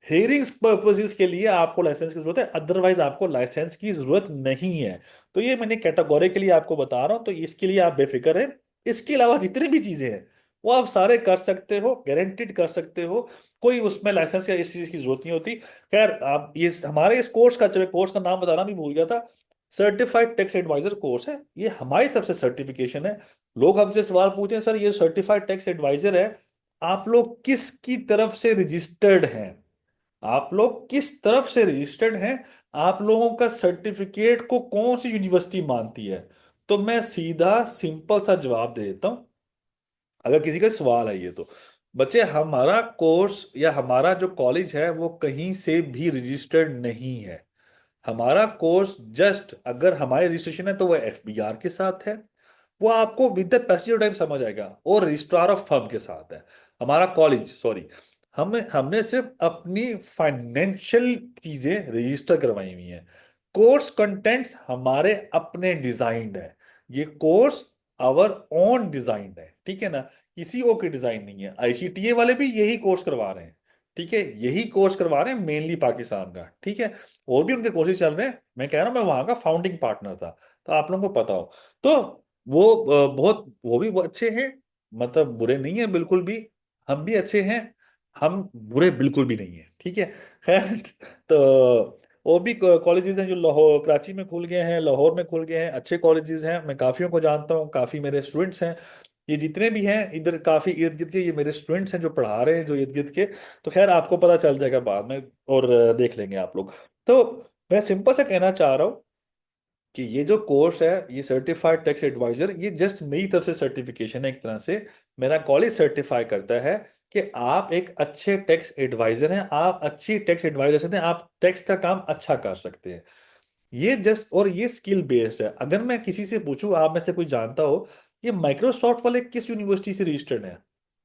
हेयरिंग्स पर्पसेस के लिए आपको लाइसेंस की जरूरत है, अदरवाइज आपको लाइसेंस की जरूरत नहीं है। तो ये मैंने कैटेगोरी के लिए आपको बता रहा हूँ, तो इसके लिए आप बेफिक्र हैं। इसके अलावा जितनी भी चीजें हैं वो आप सारे कर सकते हो, गारंटीड कर सकते हो। कोई उसमें लाइसेंस या इस चीज की जरूरत नहीं होती। खैर, आप ये हमारे इस कोर्स का, चलो कोर्स का नाम बताना भी भूल गया था, सर्टिफाइड टैक्स एडवाइजर कोर्स है। ये हमारी तरफ से सर्टिफिकेशन है। लोग हमसे सवाल पूछते हैं सर ये सर्टिफाइड टैक्स एडवाइजर है, आप लोग किसकी तरफ से रजिस्टर्ड हैं, आप लोग किस तरफ से रजिस्टर्ड हैं, आप लोगों का सर्टिफिकेट को कौन सी यूनिवर्सिटी मानती है? तो मैं सीधा सिंपल सा जवाब दे देता हूं, अगर किसी का सवाल है ये तो। बच्चे, हमारा कोर्स या हमारा जो कॉलेज है वो कहीं से भी रजिस्टर्ड नहीं है। हमारा कोर्स जस्ट अगर हमारे रजिस्ट्रेशन है तो वो एफबीआर के साथ है, वो आपको विद द पैसेंजर टाइम समझ आएगा, और रजिस्ट्रार ऑफ फर्म के साथ है। हमारा कॉलेज, सॉरी, हमने सिर्फ अपनी फाइनेंशियल चीजें रजिस्टर करवाई हुई हैं। कोर्स कंटेंट्स हमारे अपने डिजाइंड है। ये कोर्स आवर ओन डिजाइंड है, ठीक है ना, किसी और की डिजाइन नहीं है। आईसीटीए वाले भी यही कोर्स करवा रहे हैं, ठीक है, यही कोर्स करवा रहे हैं मेनली पाकिस्तान का, ठीक है। और भी उनके कोर्सेज चल रहे हैं, मैं कह रहा हूँ मैं वहां का फाउंडिंग पार्टनर था, तो आप लोगों को पता हो। तो वो बहुत, वो भी बहुत अच्छे हैं, मतलब बुरे नहीं है बिल्कुल भी। हम भी अच्छे हैं, हम बुरे बिल्कुल भी नहीं है, ठीक है। खैर, तो और भी कॉलेजेस हैं जो लाहौर कराची में खुल गए हैं, लाहौर में खुल गए हैं, अच्छे कॉलेजेस हैं, मैं काफ़ियों को जानता हूँ, काफ़ी मेरे स्टूडेंट्स हैं। ये जितने भी हैं इधर काफ़ी इर्द गिर्द के, ये मेरे स्टूडेंट्स हैं जो पढ़ा रहे हैं जो इर्द गिर्द के। तो खैर आपको पता चल जाएगा बाद में, और देख लेंगे आप लोग। तो मैं सिंपल सा कहना चाह रहा हूँ कि ये जो कोर्स है, ये सर्टिफाइड टैक्स एडवाइजर, ये जस्ट मेरी तरफ से सर्टिफिकेशन है एक तरह से। मेरा कॉलेज सर्टिफाई करता है कि आप एक अच्छे टैक्स एडवाइजर हैं, आप अच्छी टैक्स एडवाइजर सकते हैं, आप टैक्स का काम अच्छा कर सकते हैं। ये जस्ट, और ये स्किल बेस्ड है। अगर मैं किसी से पूछूं, आप में से कोई जानता हो ये माइक्रोसॉफ्ट वाले किस यूनिवर्सिटी से रजिस्टर्ड है,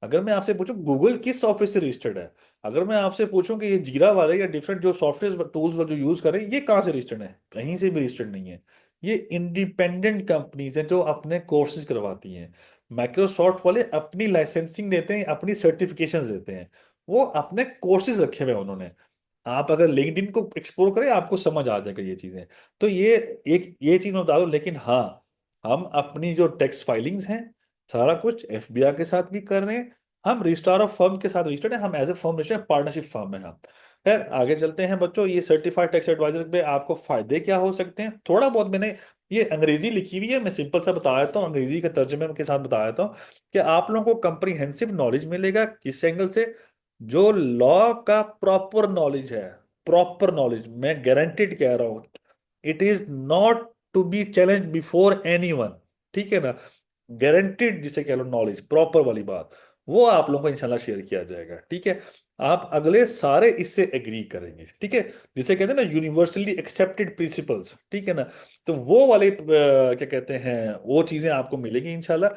अगर मैं आपसे पूछूं गूगल किस ऑफिस से रजिस्टर्ड है, अगर मैं आपसे पूछूं कि ये जीरा वाले या डिफरेंट जो सॉफ्टवेयर टूल्स जो यूज कर रहे हैं ये कहाँ से रजिस्टर्ड है, कहीं से भी रजिस्टर्ड नहीं है। ये इंडिपेंडेंट कंपनीज हैं जो अपने कोर्सेज करवाती हैं। माइक्रोसॉफ्ट वाले अपनी लाइसेंसिंग देते हैं, अपनी सर्टिफिकेशंस देते हैं, वो अपने कोर्सेज रखे हुए हैं उन्होंने। आप अगर लिंक्डइन को एक्सप्लोर करें आपको समझ आ जाएगा ये चीजें। तो ये चीज मैं बता दूं, लेकिन हाँ, हम अपनी जो टैक्स फाइलिंग्स हैं सारा कुछ एफबीआई के साथ भी कर रहे हैं। हम रजिस्ट्रार ऑफ फर्म के साथ रजिस्टर्ड है, हम एज ए फर्म रजिस्टर्ड हैं, पार्टनरशिप फर्म है हम। खैर आगे चलते हैं बच्चों, ये सर्टिफाइड टैक्स एडवाइजर पे आपको फायदे क्या हो सकते हैं, थोड़ा बहुत मैंने ये अंग्रेजी लिखी हुई है, मैं सिंपल सा बता देता हूँ, अंग्रेजी के तर्जुमे के साथ बता देता हूँ कि आप लोगों को कंप्रीहेंसिव नॉलेज मिलेगा। किस एंगल से? जो लॉ का प्रॉपर नॉलेज है, प्रॉपर नॉलेज, मैं गारंटेड कह रहा हूं, it is not to be challenge before anyone, ठीक है ना। गारंटेड जिसे कह लो नॉलेज प्रॉपर वाली बात, वो आप लोगों को इंशाल्लाह शेयर किया जाएगा, ठीक है। आप अगले सारे इससे एग्री करेंगे, ठीक है, जिसे कहते हैं ना यूनिवर्सली एक्सेप्टेड प्रिंसिपल्स, ठीक है ना। तो वो वाले क्या कहते हैं, वो चीजें आपको मिलेगी इंशाल्लाह।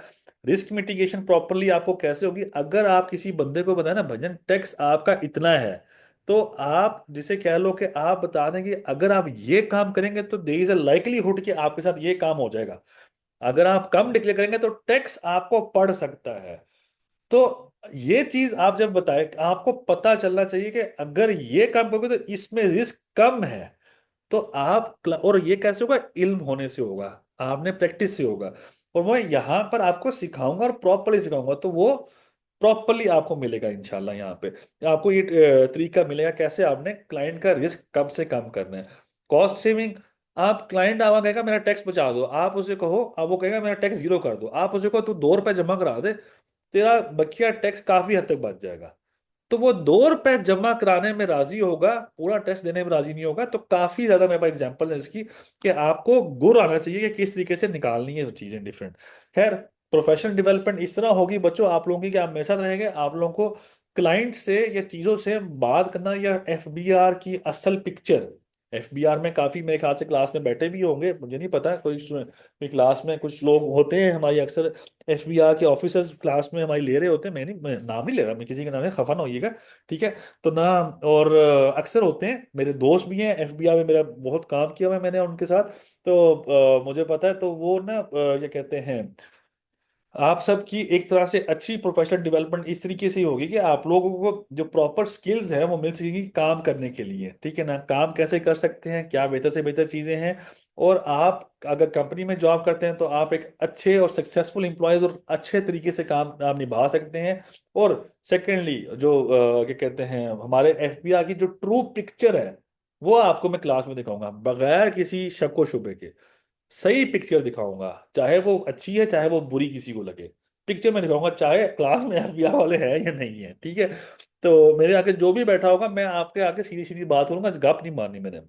रिस्क मिटिगेशन प्रॉपरली आपको कैसे होगी, अगर आप किसी बंदे को बताए ना भजन टैक्स आपका इतना है, तो आप जिसे कह लो कि आप बता दें कि अगर आप ये काम करेंगे तो देयर इज अ लाइकलीहुड कि आपके साथ ये काम हो जाएगा। अगर आप कम डिक्लेयर करेंगे तो टैक्स आपको पड़ सकता है। तो ये चीज आप जब बताए, आपको पता चलना चाहिए कि अगर ये काम करोगे तो इसमें रिस्क कम है। तो और ये कैसे होगा, इल्म होने से होगा, आपने प्रैक्टिस से होगा। और मैं यहाँ पर आपको सिखाऊंगा और प्रॉपरली सिखाऊंगा, तो वो प्रॉपरली आपको मिलेगा इंशाल्लाह। यहाँ पे आपको ये तरीका मिलेगा कैसे आपने क्लाइंट का रिस्क कम से कम करना है। कॉस्ट सेविंग, आप क्लाइंट आवा कहेगा मेरा टैक्स बचा दो, आप उसे कहो, अब वो कहेगा मेरा टैक्स जीरो कर दो, आप उसे कहो तू 2 रुपए जमा करा दे, तेरा बकिया टैक्स काफी हद तक बच जाएगा। तो वो 2 रुपए जमा कराने में राजी होगा, पूरा टेस्ट देने में राजी नहीं होगा। तो काफी ज्यादा मेरे पास एग्जांपल है इसकी, कि आपको गुर आना चाहिए कि किस तरीके से निकालनी है वो चीजें डिफरेंट। खैर, प्रोफेशनल डेवलपमेंट इस तरह होगी बच्चों आप लोगों की कि आप मेरे साथ रहेंगे, आप लोगों को क्लाइंट से या चीजों से बात करना, या एफबीआर की असल पिक्चर, एफबीआर में काफी मेरे ख्याल से क्लास में बैठे भी होंगे, मुझे नहीं पता, कोई क्लास में कुछ लोग होते हैं हमारी, अक्सर एफबीआर के ऑफिसर्स क्लास में हमारी ले रहे होते हैं, मैं नाम नहीं ले रहा, मैं किसी का नाम है, खफा ना होइएगा, ठीक है। तो ना, और अक्सर होते हैं, मेरे दोस्त भी हैं एफबीआर में, मेरा बहुत काम किया हुआ है मैंने उनके साथ। तो मुझे पता है, तो वो ना ये कहते हैं, आप सबकी एक तरह से अच्छी प्रोफेशनल डेवलपमेंट इस तरीके से ही होगी कि आप लोगों को जो प्रॉपर स्किल्स है वो मिल सकेगी काम करने के लिए, ठीक है ना, काम कैसे कर सकते हैं, क्या बेहतर से बेहतर चीजें हैं। और आप अगर कंपनी में जॉब करते हैं तो आप एक अच्छे और सक्सेसफुल एम्प्लॉयज और अच्छे तरीके से काम आप निभा सकते हैं। और सेकेंडली जो क्या कहते हैं, हमारे एफबीआई की जो ट्रू पिक्चर है, वो आपको मैं क्लास में दिखाऊंगा बगैर किसी शक व शुबे के। सही पिक्चर दिखाऊंगा, चाहे वो अच्छी है चाहे वो बुरी किसी को लगे, पिक्चर में दिखाऊंगा, चाहे क्लास में एफबीआर वाले हैं या नहीं है, ठीक है। तो मेरे आगे जो भी बैठा होगा, मैं आपके आगे सीधी सीधी बात करूंगा, गप नहीं मारनी मैंने।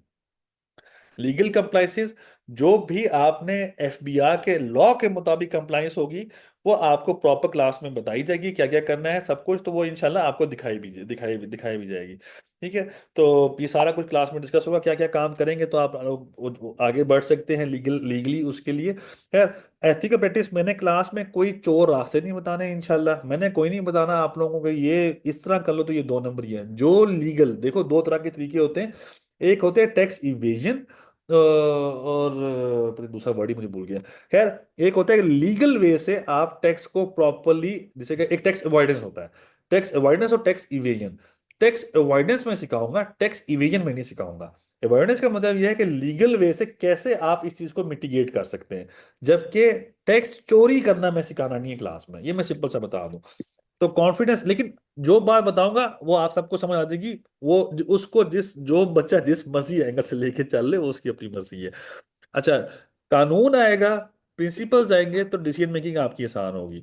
लीगल कंप्लाइंसेस, जो भी आपने एफबीआई के लॉ के मुताबिक कंप्लाइंस होगी, वो आपको प्रॉपर क्लास में बताई जाएगी, क्या क्या करना है सब कुछ, तो वो इंशाल्लाह आपको दिखाई भी जाएगी। ठीक है। तो ये सारा कुछ क्लास में डिस्कस होगा, क्या क्या काम करेंगे, तो आप लोग वो आगे बढ़ सकते हैं लीगली उसके लिए। खैर, एथिकल प्रैक्टिस मैंने क्लास में कोई चोर रास्ते नहीं बताने, इंशाल्लाह मैंने कोई नहीं बताना आप लोगों को ये इस तरह कर लो तो ये 2 नंबर ही है। जो लीगल, देखो दो तरह के तरीके होते हैं, एक होते हैं टैक्स इवेजन, और पता नहीं दूसरा वर्ड ही मुझे भूल गया। खैर, एक होता है लीगल वे से आप टैक्स को प्रॉपरली, जैसे कि एक टैक्स अवॉइडेंस होता है, टैक्स अवॉइडेंस और टैक्स इवेजन। टैक्स अवॉइडेंस में सिखाऊंगा, टैक्स इवेजन में नहीं सिखाऊंगा। अवॉइडेंस का मतलब यह है कि लीगल वे से कैसे आप इस चीज को मिटिगेट कर सकते हैं, जबकि टैक्स चोरी करना मैं सिखाना नहीं है क्लास में, ये मैं सिंपल सा बता दूं। तो कॉन्फिडेंस, लेकिन जो बात बताऊंगा वो आप सबको समझ आ जाएगी। वो उसको जिस जो बच्चा जिस मर्जी एंगल से लेके चल ले, वो उसकी अपनी मर्जी है। अच्छा, कानून आएगा, प्रिंसिपल्स आएंगे, तो डिसीजन मेकिंग आपकी आसान होगी।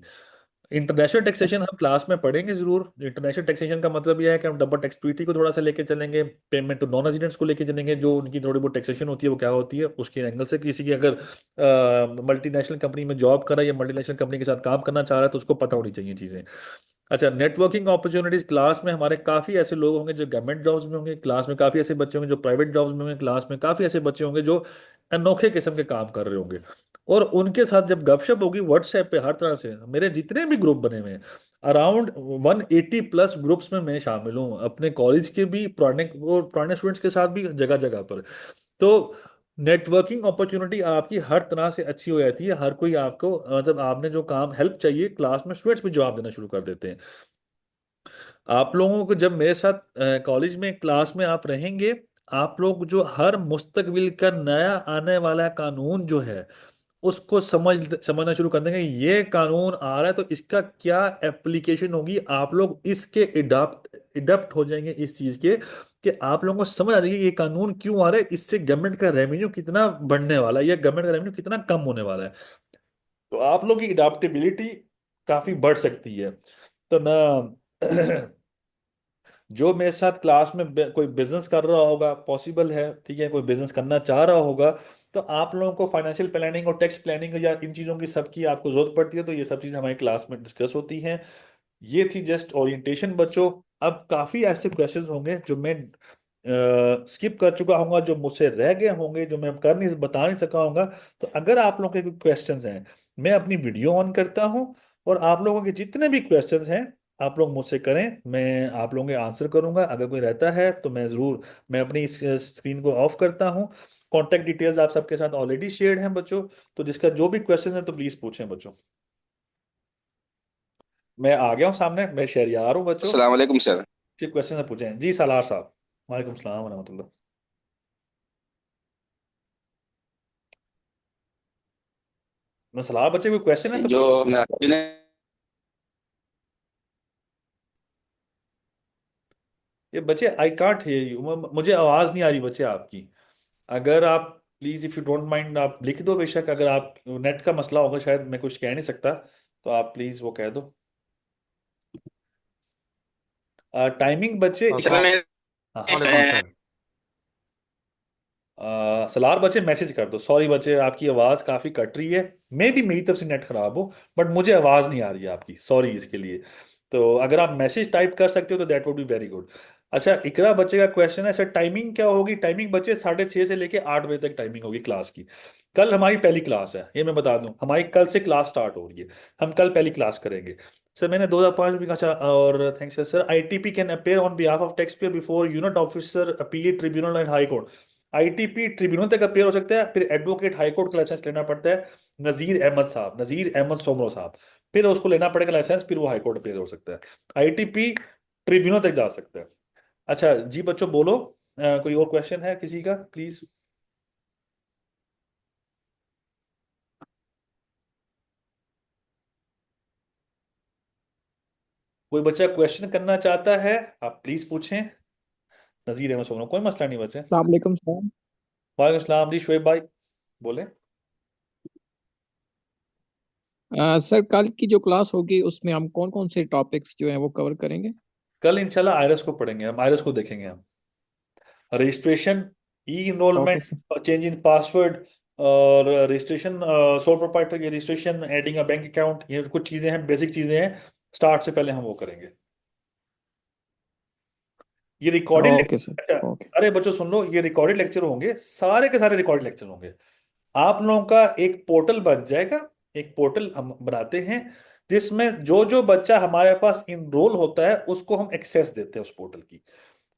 इंटरनेशनल टैक्सेशन हम क्लास में पढ़ेंगे जरूर। इंटरनेशनल टैक्सेशन का मतलब यह है कि हम डबल टैक्स ट्रीटी को थोड़ा सा लेके चलेंगे, पेमेंट टू नॉन रेजिडेंट्स को लेके चलेंगे, जो उनकी थोड़ी बहुत टैक्सेशन होती है वो क्या होती है उसके एंगल से। किसी की अगर मल्टीनेशनल कंपनी में जॉब कर रहा है या मल्टीनेशनल कंपनी के साथ काम करना चाह रहा है, तो उसको पता होनी चाहिए चीज़ें। अच्छा, नेटवर्किंग अपॉर्चुनिटीज, क्लास में हमारे काफ़ी ऐसे लोग होंगे जो गवर्नमेंट जॉब्स में होंगे, क्लास में काफ़ी ऐसे बच्चे होंगे जो प्राइवेट जॉब्स में होंगे, क्लास में काफ़ी ऐसे बच्चे होंगे जो अनोखे किस्म के काम कर रहे होंगे। और उनके साथ जब गपशप होगी व्हाट्सएप पे, हर तरह से मेरे जितने भी ग्रुप बने हुए हैं, अराउंड 180+ ग्रुप्स में मैं शामिल हूँ, अपने कॉलेज के भी पुराने और पुराने स्टूडेंट्स के साथ भी, जगह जगह पर। तो नेटवर्किंग अपॉर्चुनिटी आपकी हर तरह से अच्छी हो जाती है। हर कोई आपको मतलब आपने जो काम हेल्प चाहिए क्लास में, स्टूडेंट्स भी जवाब देना शुरू कर देते हैं। आप लोगों को जब मेरे साथ कॉलेज में क्लास में आप रहेंगे, आप लोग जो हर मुस्तकबिल का नया आने वाला कानून जो है उसको समझना शुरू कर देंगे। ये कानून आ रहा है तो इसका क्या एप्लीकेशन होगी, आप लोग इसके इडप्ट हो जाएंगे इस चीज के, कि आप लोगों को समझ आ जाएगी ये कानून क्यों आ रहा है, इससे गवर्नमेंट का रेवेन्यू कितना बढ़ने वाला है या गवर्नमेंट का रेवेन्यू कितना कम होने वाला है। तो आप लोग की अडाप्टेबिलिटी काफी बढ़ सकती है। तो ना जो मेरे साथ क्लास में कोई बिजनेस कर रहा होगा, पॉसिबल है, ठीक है, कोई बिजनेस करना चाह रहा होगा, तो आप लोगों को फाइनेंशियल प्लानिंग और टैक्स प्लानिंग या इन चीज़ों की सबकी आपको जरूरत पड़ती है, तो ये सब चीज़ें हमारी क्लास में डिस्कस होती हैं। ये थी जस्ट ओरिएंटेशन बच्चों। अब काफ़ी ऐसे क्वेश्चंस होंगे जो मैं स्किप कर चुका हूँ, जो मुझसे रह गए होंगे, जो मैं कर नहीं बता नहीं सका हूँगा। तो अगर आप लोगों के कोई क्वेश्चंस हैं, मैं अपनी वीडियो ऑन करता हूँ, और आप लोगों के जितने भी क्वेश्चंस हैं आप लोग मुझसे करें, मैं आप लोगों के आंसर करूंगा। अगर कोई रहता है तो मैं अपनी स्क्रीन को ऑफ करता हूँ। कॉन्टैक्ट डिटेल्स आप सबके साथ ऑलरेडी शेयर्ड हैं बच्चों, तो जिसका जो भी क्वेश्चन है तो प्लीज पूछें बच्चों। मैं आ गया हूँ सामने, मैं शहरियार हूँ बच्चों। अस्सलाम वालेकुम सर। जी, क्वेश्चन है पूछें जी, सलार साहब। वालेकुम सलाम वरहमतुल्लाह। मैं सलार बच्चे, कोई क्वेश्चन है तो जो पूछें। आपने ये बच्चे, आई कांट हियर यू, मुझे आवाज नहीं आ रही बच्चे आपकी। अगर आप please if you don't mind आप लिख दो बेशक, अगर आप नेट का मसला होगा शायद, मैं कुछ कह नहीं सकता, तो आप प्लीज वो कह दो। टाइमिंग बच्चे सर मैं हाँ हाँ। वालेकुम सर। सलार बच्चे मैसेज कर दो, सॉरी बच्चे आपकी आवाज़ काफ़ी कट रही है। मे भी मेरी तरफ से नेट खराब हो, बट मुझे आवाज़ नहीं आ रही है आपकी, सॉरी इसके लिए। तो अगर आप मैसेज टाइप कर सकते हो तो that would be very good. अच्छा, इकरा बच्चे का क्वेश्चन है, सर टाइमिंग क्या होगी। टाइमिंग बच्चे 6:30 से लेके 8 बजे तक टाइमिंग होगी क्लास की। कल हमारी पहली क्लास है, ये मैं बता दूं, हमारी कल से क्लास स्टार्ट हो रही है। हम कल पहली क्लास करेंगे। सर मैंने 2005 में, अच्छा, और thanks sir. ITP can appear on behalf of tax payer before unit officer appeal tribunal and high court. ITP tribunal तक अपेयर हो सकता है, फिर एडवोकेट हाई कोर्ट का लाइसेंस लेना पड़ता है। नजीर अहमद सोमरो साहब, फिर उसको लेना पड़ेगा लाइसेंस, फिर वो हाई कोर्ट अपेयर हो सकता है। आईटीपी ट्रिब्यूनल तक जा सकता है। अच्छा जी बच्चों बोलो, कोई और क्वेश्चन है किसी का प्लीज। कोई बच्चा क्वेश्चन करना चाहता है, आप प्लीज पूछें। नजीर अहमद सोमरो, कोई मसला नहीं बच्चे। अस्सलाम वालेकुम सर। वालेकुम सलाम जी, शुएब भाई बोले। सर कल की जो क्लास होगी उसमें हम कौन कौन से टॉपिक्स जो हैं वो कवर करेंगे? कल इंशाल्लाह आयरस को पढ़ेंगे हम, आयरस को देखेंगे हम। Registration, e okay enrollment, sir. Change in password, और registration, sole proprietor registration, adding a bank account, ये कुछ चीजें हैं, बेसिक चीजें हैं। स्टार्ट से पहले हम वो करेंगे। ये recorded okay sir. Lecture. Okay. अरे बच्चों सुन लो, ये रिकॉर्डेड लेक्चर होंगे, सारे के सारे रिकॉर्डेड लेक्चर होंगे। आप लोगों का एक पोर्टल बन जाएगा। एक पोर्टल हम बनाते हैं जिसमें जो जो बच्चा हमारे पास इनरोल होता है उसको हम एक्सेस देते हैं उस पोर्टल की।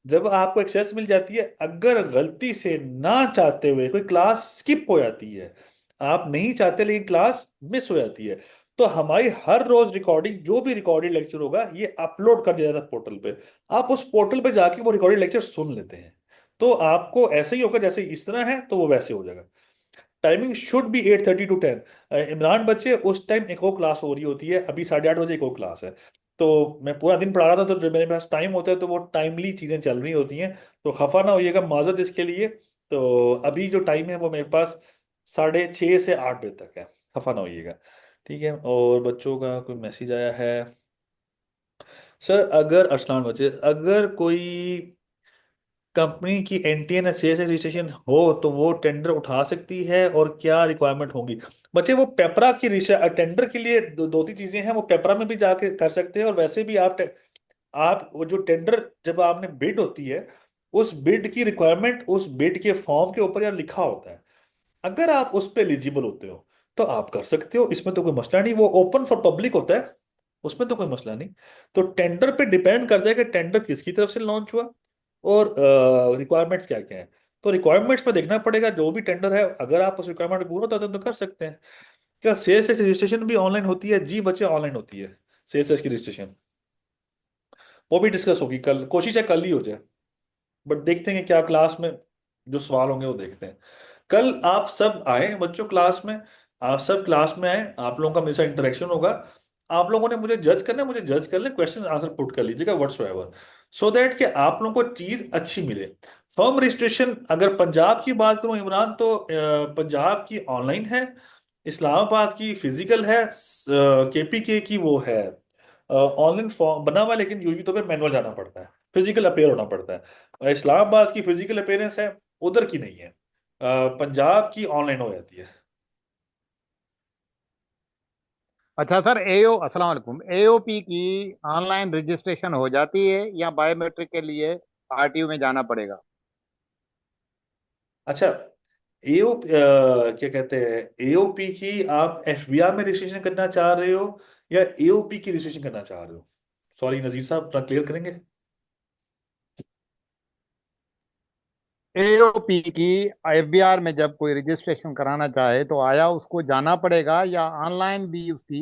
जब आपको एक्सेस मिल जाती है, अगर गलती से ना चाहते हुए कोई क्लास स्किप हो जाती है, आप नहीं चाहते लेकिन क्लास मिस हो जाती है, तो हमारी हर रोज रिकॉर्डिंग, जो भी रिकॉर्डेड लेक्चर होगा ये अपलोड कर दिया जाता है पोर्टल पे। आप उस पोर्टल पे जाके वो रिकॉर्डेड लेक्चर सुन लेते हैं। तो आपको ऐसे ही होगा जैसे इस तरह है, तो वो वैसे हो जाएगा। Timing should be 8:30 to 10। Imran बच्चे, उस टाइम एक और क्लास हो रही होती है, अभी 8:30 बजे एक और क्लास है। तो मैं पूरा दिन पढ़ा रहा था, तो जब मेरे पास टाइम होता है तो वो टाइमली चीज़ें चल रही होती हैं। तो खफा ना होइएगा, माजरत इसके लिए। तो अभी जो टाइम है वो मेरे पास 6:30 से 8 बजे तक है। खफा ना होइएगा, ठीक है। और बच्चों का कोई मैसेज आया है? सर अगर अर्सलान बच्चे, अगर कोई कंपनी की एनटीएन सेल्स रजिस्ट्रेशन हो तो वो टेंडर उठा सकती है, और क्या रिक्वायरमेंट होगी? बच्चे वो पेपरा की टेंडर के लिए दो तीन चीजें हैं, वो पेपरा में भी जाके कर सकते हैं, और वैसे भी आप वो जो टेंडर जब आपने बिड होती है, उस बिड की रिक्वायरमेंट उस बिड के फॉर्म के ऊपर यार लिखा होता है। अगर आप उस पे एलिजिबल होते हो तो आप कर सकते हो, इसमें तो कोई मसला नहीं, वो ओपन फॉर पब्लिक होता है, उसमें तो कोई मसला नहीं। तो टेंडर पे डिपेंड करता है कि टेंडर किसकी तरफ से लॉन्च हुआ, और रिक्वायरमेंट्स क्या क्या है। तो रिक्वायरमेंट्स में देखना पड़ेगा, जो भी टेंडर है अगर आप उस रिक्वायरमेंट पूरा होता है तो कर सकते हैं। क्या सेल्स टैक्स रजिस्ट्रेशन भी ऑनलाइन होती है? जी बच्चे, ऑनलाइन होती है सेल्स टैक्स की रजिस्ट्रेशन। वो भी डिस्कस होगी कल, कोशिश है कल ही हो जाए, बट देखते हैं कि क्या क्लास में जो सवाल होंगे वो देखते हैं। कल आप सब आए बच्चों क्लास में, आप सब क्लास में आए, आप लोगों का मेरे साथ इंटरेक्शन होगा। आप लोगों ने मुझे जज करना है, मुझे जज कर ले, क्वेश्चन आंसर पुट कर लीजिएगा व्हाट्सोएवर, सो दैट कि आप लोगों को चीज अच्छी मिले। फर्म रजिस्ट्रेशन अगर पंजाब की बात करूं इमरान, तो पंजाब की ऑनलाइन है, इस्लामाबाद की फिजिकल है, केपीके की वो है ऑनलाइन फॉर्म बना हुआ है, लेकिन यूजी तो पे मैनुअल जाना पड़ता है, फिजिकल अपेयर होना पड़ता है। इस्लामाबाद की फिजिकल अपेयरेंस है, उधर की नहीं है। पंजाब की ऑनलाइन हो जाती है। अच्छा सर, अस्सलाम वालेकुम, एओपी की ऑनलाइन रजिस्ट्रेशन हो जाती है या बायोमेट्रिक के लिए आरटीयू में जाना पड़ेगा? अच्छा, क्या कहते हैं, एओपी की आप एफबीआर में रजिस्ट्रेशन करना चाह रहे हो या एओपी की रजिस्ट्रेशन करना चाह रहे हो? सॉरी नजीर साहब, थोड़ा क्लियर करेंगे। एओपी की एफबीआर में जब कोई रजिस्ट्रेशन कराना चाहे तो आया उसको जाना पड़ेगा या ऑनलाइन भी उसकी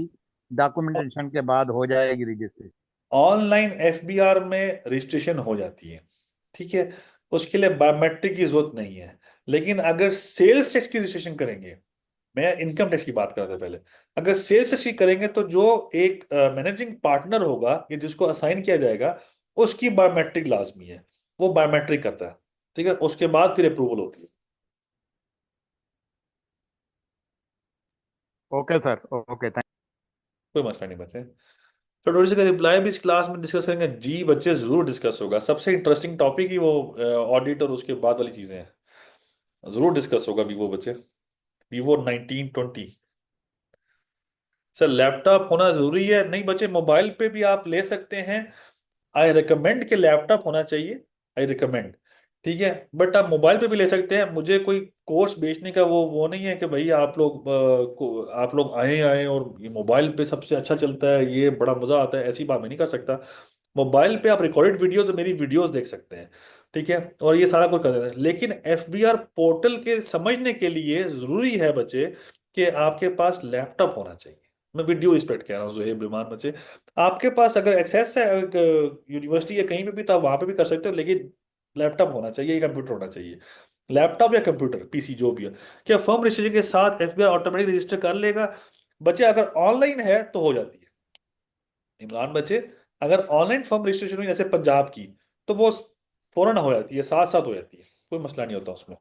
डॉक्यूमेंटेशन के बाद हो जाएगी रजिस्ट्रेशन? ऑनलाइन एफबीआर में रजिस्ट्रेशन हो जाती है, ठीक है, उसके लिए बायोमेट्रिक की जरूरत नहीं है। लेकिन अगर सेल्स टैक्स की रजिस्ट्रेशन करेंगे, मैं इनकम टैक्स की बात कर रहा था पहले, अगर सेल्स टैक्स की करेंगे तो जो एक मैनेजिंग पार्टनर होगा या जिसको असाइन किया जाएगा, उसकी बायोमेट्रिक लाजमी है, वो बायोमेट्रिक करता है, ठीक है, उसके बाद फिर अप्रूवल होती है। Okay sir, okay, thank. कोई मसला नहीं बच्चे। तो थोड़ी सी रिप्लाई भी इस क्लास में डिस्कस करेंगे जी बच्चे, जरूर डिस्कस होगा, सबसे इंटरेस्टिंग टॉपिक ही वो ऑडिट और उसके बाद वाली चीजें हैं, जरूर डिस्कस होगा वीवो बच्चे। वीवो 1920। सर लैपटॉप होना जरूरी है? नहीं बच्चे, मोबाइल पे भी आप ले सकते हैं। आई रिकमेंड कि लैपटॉप होना चाहिए, आई रिकमेंड, ठीक है। बट आप मोबाइल पे भी ले सकते हैं, मुझे कोई कोर्स बेचने का वो नहीं है कि भाई आप लोग आए आए और ये मोबाइल पे सबसे अच्छा चलता है, ये बड़ा मजा आता है, ऐसी बात मैं नहीं कर सकता। मोबाइल पे आप रिकॉर्डेड वीडियोस और मेरी वीडियोस देख सकते हैं, ठीक है, और ये सारा कुछ कर सकते हैं। लेकिन एफबीआर पोर्टल के समझने के लिए जरूरी है बच्चे कि आपके पास लैपटॉप होना चाहिए। मैं वीडियो रिस्पेक्ट कह रहा हूँ जुहेब बिमान बच्चे। आपके पास अगर एक्सेस है यूनिवर्सिटी या कहीं पे भी, तो आप वहां पे भी कर सकते हो, लेकिन लैपटॉप होना चाहिए या कंप्यूटर होना चाहिए। लैपटॉप या कंप्यूटर, पीसी जो भी है। क्या फर्म रजिस्ट्रेशन के साथ एफबीआई ऑटोमेटिक रजिस्टर कर लेगा? बच्चे अगर ऑनलाइन है तो हो जाती है इमरान बच्चे। अगर ऑनलाइन फॉर्म रजिस्ट्रेशन हुई जैसे पंजाब की, तो वो फौरन हो जाती है, साथ साथ हो जाती है, कोई मसला नहीं होता उसमें।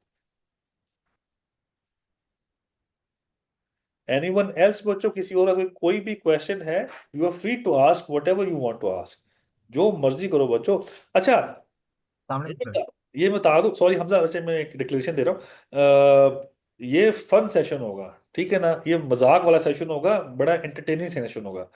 एनीवन एल्स बच्चों, किसी और का कोई भी क्वेश्चन है, you are free to ask whatever you want to ask, जो मर्जी करो बच्चों। अच्छा, अस्सलाम वालेकुम सर। ये मैं बता दूं, सॉरी हमजा, वैसे मैं एक डिक्लेरेशन दे रहा हूँ, ये फन सेशन होगा, ठीक है ना, ये मजाक वाला सेशन होगा, बड़ा एंटरटेनिंग सेशन होगा।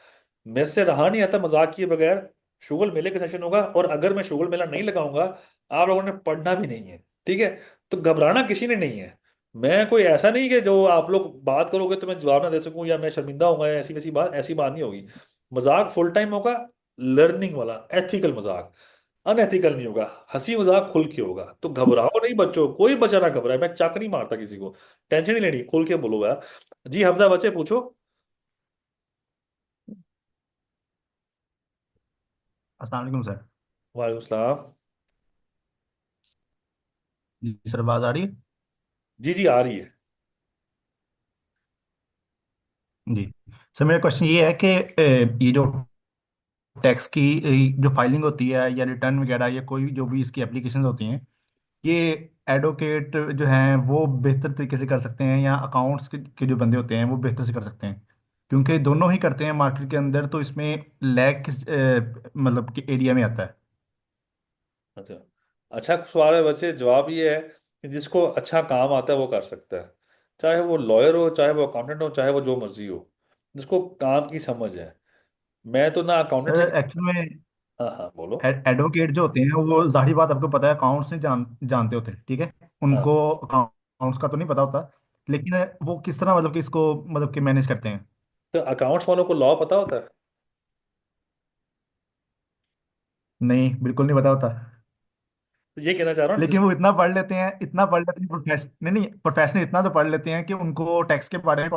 मेरे से रहा नहीं आता मजाक किए बगैर। शुगल मेले का सेशन होगा, और अगर मैं शुगल मेला नहीं लगाऊंगा, आप लोगों ने पढ़ना भी नहीं है, ठीक है। तो घबराना किसी ने नहीं है। मैं कोई ऐसा नहीं कि जो आप लोग बात करोगे तो मैं जवाब ना दे सकूं या मैं शर्मिंदा होऊंगा, या ऐसी बात नहीं होगी। मजाक फुल टाइम होगा, लर्निंग वाला, एथिकल मजाक, अनएथिकल नहीं होगा। हंसी मजाक खुल के होगा, तो घबराओ नहीं बच्चों, कोई बच्चा ना घबराए, मैं चक नहीं मारता किसी को। टेंशन नहीं लेनी, खुल के बोलो यार। जी हमजा, बच्चे पूछो। अस्सलाम वालेकुम सर। वालेकुम सलाम। जी सर, आवाज़ आ रही है? जी जी, आ रही है। जी सर, मेरा क्वेश्चन ये है कि ये जो टैक्स की जो फाइलिंग होती है या रिटर्न वगैरह या कोई जो भी इसकी एप्लीकेशंस होती हैं, ये एडवोकेट जो हैं वो बेहतर तरीके से कर सकते हैं या अकाउंट्स के जो बंदे होते हैं वो बेहतर से कर सकते हैं? क्योंकि दोनों ही करते हैं मार्केट के अंदर, तो इसमें लैग किस मतलब कि एरिया में आता है? अच्छा, अच्छा सवाल है बच्चे। जवाब ये है कि जिसको अच्छा काम आता है वो कर सकता है, चाहे वो लॉयर हो, चाहे वो अकाउंटेंट हो, चाहे वो जो मर्जी हो, जिसको काम की समझ है। मैं तो ना अकाउंटेंट से सर एक्चुअल में हाँ हाँ, बोलो। एडवोकेट जो होते हैं वो जाहिर बात आपको पता है अकाउंट्स नहीं जानते होते, ठीक है। हाँ, उनको अकाउंट्स का तो नहीं पता होता, लेकिन वो किस तरह मतलब कि इसको मतलब कि मैनेज करते हैं? तो अकाउंट्स वालों को लॉ पता होता है। नहीं, बिल्कुल नहीं पता होता। तो ये कहना चाह रहा हूँ लेकिन वो इतना पढ़ लेते हैं, इतना पढ़ लेते हैं नहीं नहीं, प्रोफेशनल इतना तो पढ़ लेते हैं कि उनको टैक्स के बारे में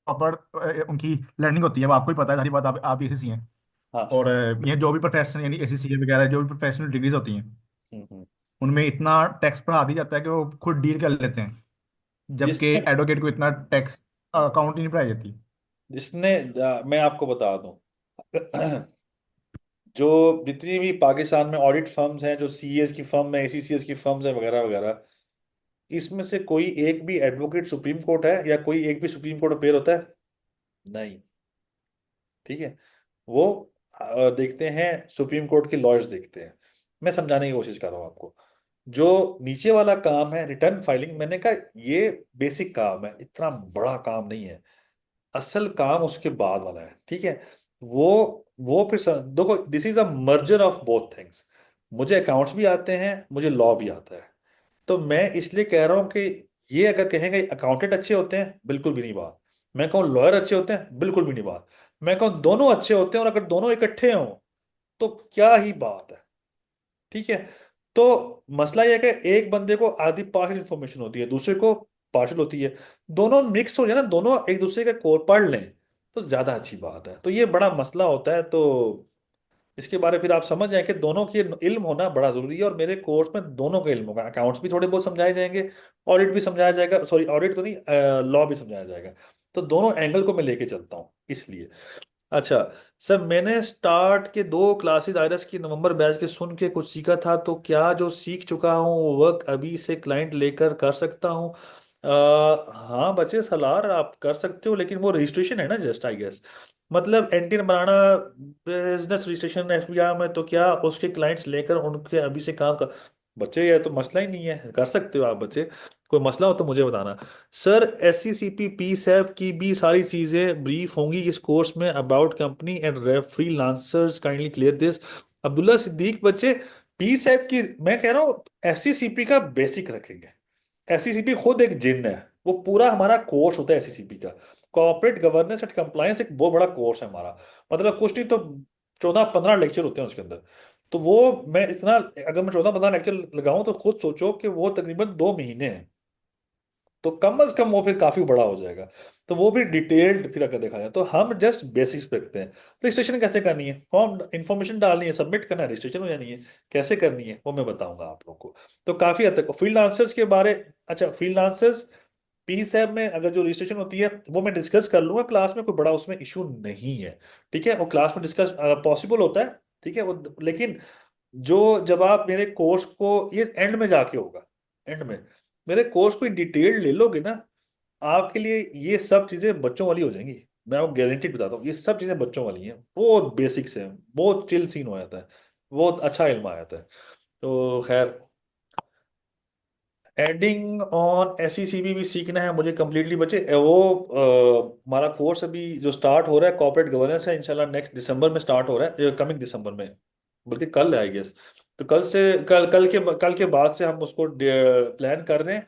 प्रॉपर उनकी लर्निंग होती है। वो आपको ही पता है, सारी बात आप एसीसी हैं। हाँ। और ये जो भी प्रोफेशनल यानी एसीसी वगैरह जो भी प्रोफेशनल डिग्रीज होती हैं, हम्म। उनमें इतना टैक्स पढ़ा दिया जाता है कि वो खुद डील कर लेते हैं, जबकि जिसने एडवोकेट को इतना टैक्स अकाउंट ही नहीं पढ़ाई जाती। जिसने मैं आपको बता दूं, जो जितनी भी पाकिस्तान में ऑडिट फर्म्स हैं, जो सीएस की फर्म है, एसीसीएस की फर्म्स है, वगैरह वगैरह, इसमें से कोई एक भी एडवोकेट सुप्रीम कोर्ट है या कोई एक भी सुप्रीम कोर्ट अपेयर होता है? नहीं, ठीक है। वो देखते हैं, सुप्रीम कोर्ट के लॉयर्स देखते हैं। मैं समझाने की कोशिश कर रहा हूँ आपको। जो नीचे वाला काम है रिटर्न फाइलिंग, मैंने कहा ये बेसिक काम है, इतना बड़ा काम नहीं है। असल काम उसके बाद वाला है, ठीक है। वो फिर देखो, this is a merger of both things. मुझे अकाउंट्स भी आते हैं, मुझे लॉ भी आता है। तो मैं इसलिए कह रहा हूं कि ये अगर कहेंगे अकाउंटेंट अच्छे होते हैं, बिल्कुल भी नहीं बात। मैं कहूँ लॉयर अच्छे होते हैं, बिल्कुल भी नहीं बात। मैं कहूँ दोनों अच्छे होते हैं, और अगर दोनों इकट्ठे हों तो क्या ही बात है, ठीक है। तो मसला यह है कि एक बंदे को आधी पार्शियल इंफॉर्मेशन होती है, दूसरे को पार्शियल होती है। दोनों मिक्स हो जाए ना, दोनों एक दूसरे के कोर पढ़ लें, तो ज्यादा अच्छी बात है। तो ये बड़ा मसला होता है। तो इसके बारे में फिर आप समझ जाए कि दोनों की इल्म होना बड़ा जरूरी है, और मेरे कोर्स में दोनों का इल्म होगा। अकाउंट्स भी थोड़े बहुत समझाए जाएंगे, ऑडिट भी समझाया जाएगा, सॉरी ऑडिट तो नहीं, लॉ भी समझाया जाएगा। तो दोनों एंगल को मैं लेके चलता हूँ इसलिए। अच्छा सर, मैंने स्टार्ट के 2 क्लासेस आयरस की नवंबर बैच के सुन के कुछ सीखा था, तो क्या जो सीख चुका हूँ वो वर्क अभी से क्लाइंट लेकर कर सकता हूँ? हाँ बच्चे, सलार आप कर सकते हो, लेकिन वो रजिस्ट्रेशन है ना, जस्ट आई गेस। मतलब एंटिन बनाना, बिजनेस रजिस्ट्रेशन एफबीआई में, तो क्या उसके क्लाइंट्स लेकर उनके अभी से काम कर? बच्चे ये तो मसला ही नहीं है, कर सकते हो आप बच्चे। कोई मसला हो तो मुझे बताना। Sir S C C P P SAP की भी सारी चीज़ें ब्रीफ होंगी इस कोर्स में? About company and freelancers kindly clear this. Abdullah Siddique बच्चे, पी सैप की मैं कह रहा हूँ एस सी सी पी का बेसिक रखेंगे। एससीसीपी खुद एक जिन है, वो पूरा हमारा कोर्स होता है एससीसीपी का। कॉर्पोरेट गवर्नेंस एंड कंप्लायंस एक बहुत बड़ा कोर्स है हमारा। मतलब कुछ नहीं तो 14-15 लेक्चर होते हैं उसके अंदर। तो वो मैं इतना, अगर मैं 14-15 लेक्चर लगाऊं तो खुद सोचो कि वो तकरीबन 2 महीने हैं। तो कम अज कम वो फिर काफी बड़ा हो जाएगा। तो वो भी डिटेल्ड फिर अगर देखा जाए, तो हम जस्ट बेसिक्स पे रखते हैं। रजिस्ट्रेशन कैसे करनी है, फॉर्म इन्फॉर्मेशन डालनी है, सबमिट करना है, रजिस्ट्रेशन हो जानी है। कैसे करनी है वो मैं बताऊंगा आप लोगों को। तो काफी हद तक फ्रीलांसर्स के बारे, अच्छा फ्रीलांसर्स पी सैब में अगर जो रजिस्ट्रेशन होती है वो मैं डिस्कस कर लूंगा क्लास में, कोई बड़ा उसमें इशू नहीं है, ठीक है। वो क्लास में डिस्कस पॉसिबल होता है, ठीक है वो। लेकिन जो जब आप मेरे कोर्स को, ये एंड में जाके होगा, एंड में मेरे कोर्स को डिटेल ले लोगे ना, आपके लिए ये सब चीजें बच्चों वाली हो जाएंगी। मैं आपको गारंटीड बताता हूँ, ये सब चीजें बच्चों वाली हैं, बहुत बेसिक्स हैं, बहुत चिल सीन हो जाता है, बहुत अच्छा इल्म आ जाता है। तो खैर, एडिंग ऑन एसईसीबी भी सीखना है मुझे कम्प्लीटली बच्चे। वो हमारा कोर्स अभी जो स्टार्ट हो रहा है कॉर्पोरेट गवर्नेंस है, इंशाल्लाह नेक्स्ट दिसंबर में स्टार्ट हो रहा है, कमिंग दिसंबर में, बल्कि कल है आई गेस। तो कल के बाद से हम उसको प्लान कर रहे हैं।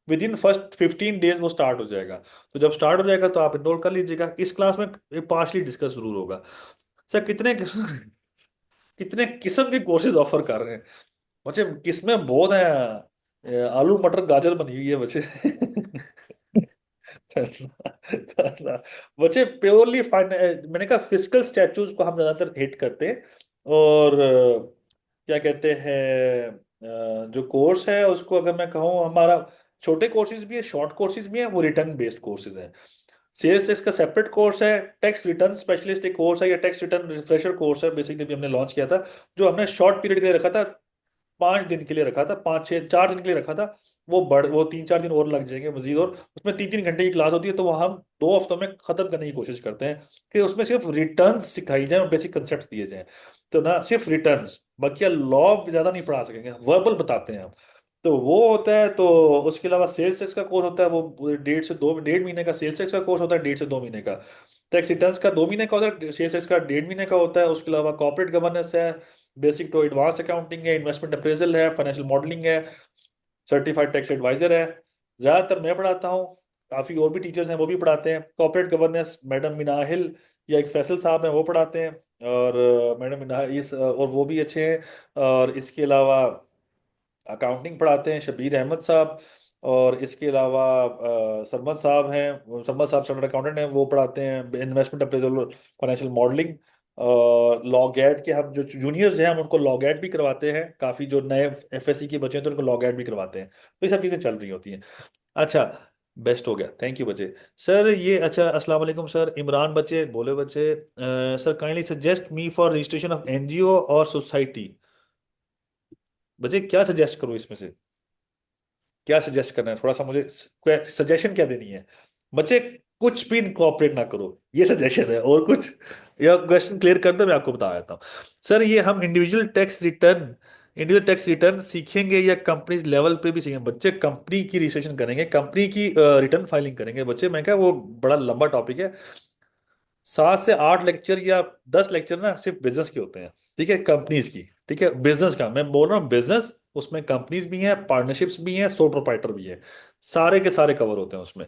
विद इन फर्स्ट 15 डेज वो स्टार्ट हो जाएगा। तो जब स्टार्ट हो जाएगा तो आप इनरोल कर लीजिएगा। इस क्लास में पार्शली डिस्कस जरूर होगा। सर कितने कितने किस्म के कोर्सेज ऑफर कर रहे हैं बच्चे, किसमें बहुत है। आलू मटर गाजर बनी हुई है बच्चे। बच्चे प्योरली मैंने कहा फिजिकल स्टैचूज को हम ज्यादातर हिट करते हैं। और क्या कहते हैं, जो कोर्स है उसको अगर मैं कहूँ, हमारा छोटे कोर्सेज भी है, शॉर्ट कोर्सेज भी है, वो रिटर्न बेस्ड कोर्सेज हैं। सेल्स टैक्स का सेपरेट कोर्स है। टैक्स रिटर्न स्पेशलिस्ट एक कोर्स है, या टैक्स रिटर्न रिफ्रेशर कोर्स है, बेसिकली भी हमने लॉन्च किया था, जो हमने शॉर्ट पीरियड के लिए रखा था। 5 दिन के लिए रखा था, 5 6 4 दिन के लिए रखा था। वो 3 4 दिन और लग जाएंगे मजीद, और उसमें 3 3 घंटे की क्लास होती है, तो वो हम 2 हफ्तों में खत्म करने की कोशिश करते हैं कि उसमें सिर्फ रिटर्न सिखाई जाए और बेसिक कंसेप्ट दिए जाएं। तो ना सिर्फ रिटर्न, बाकी लॉ ज्यादा नहीं पढ़ा सकेंगे, वर्बल बताते हैं हम। तो वो होता है। तो उसके अलावा सेल्स टैक्स का कोर्स होता है, वो 1.5 से 2 1.5 महीने का सेल्स टैक्स का कोर्स होता है, 1.5 से 2 महीने का। टैक्स रिटर्न्स का 2 महीने का होता है, सेल्स टैक्स का 1.5 महीने का होता है। उसके अलावा कॉर्पोरेट गवर्नेंस है, बेसिक टू एडवांस अकाउंटिंग है, इन्वेस्टमेंट अप्रेजल है, फाइनेंशियल मॉडलिंग है, सर्टिफाइड टैक्स एडवाइजर है। ज़्यादातर मैं पढ़ाता हूँ, काफ़ी और भी टीचर्स हैं वो भी पढ़ाते हैं। कॉर्पोरेट गवर्नेंस मैडम मिनाहिल या एक फैसल साहब हैं वो पढ़ाते हैं। और मैडम मिनाहिल और वो भी अच्छे हैं। और इसके अलावा अकाउंटिंग पढ़ाते हैं शबीर अहमद साहब। और इसके अलावा सरमद साहब हैं, सरमद साहब चार्टर्ड अकाउंटेंट हैं, वो पढ़ाते हैं investment appraisal, financial modelling. Law GAT के हम जो जूनियर्स हैं हम उनको लॉ गैट भी करवाते हैं, काफ़ी जो नए एफएससी के बच्चे हैं तो उनको लॉ गैट भी करवाते हैं। तो ये सब चीज़ें चल रही होती हैं। अच्छा, बेस्ट हो गया, थैंक यू बच्चे। सर ये अच्छा, अस्सलाम वालेकुम सर, इमरान बच्चे बोले बच्चे, sir kindly suggest me for registration of NGO और सोसाइटी। बच्चे क्या सजेस्ट करूँ इसमें से, क्या सजेस्ट करना है, थोड़ा सा मुझे सजेशन क्या देनी है बच्चे। कुछ भी इनकॉर्पोरेट ना करो, ये सजेशन है, और कुछ या क्वेश्चन क्लियर कर दो, मैं आपको बता देता हूँ। सर ये हम इंडिविजुअल टैक्स रिटर्न सीखेंगे या कंपनीज लेवल पे भी सीखेंगे बच्चे? कंपनी की रजिस्ट्रेशन करेंगे, कंपनी की रिटर्न फाइलिंग करेंगे बच्चे। मैं क्या, वो बड़ा लंबा टॉपिक है। 7 से 8 लेक्चर या 10 लेक्चर ना सिर्फ बिजनेस के होते हैं, ठीक है, कंपनीज की, ठीक है, बिजनेस का मैं बोल रहा हूँ, बिजनेस उसमें कंपनीज भी हैं, पार्टनरशिप्स भी हैं, सोल प्रोप्राइटर भी है, सारे के सारे कवर होते हैं उसमें।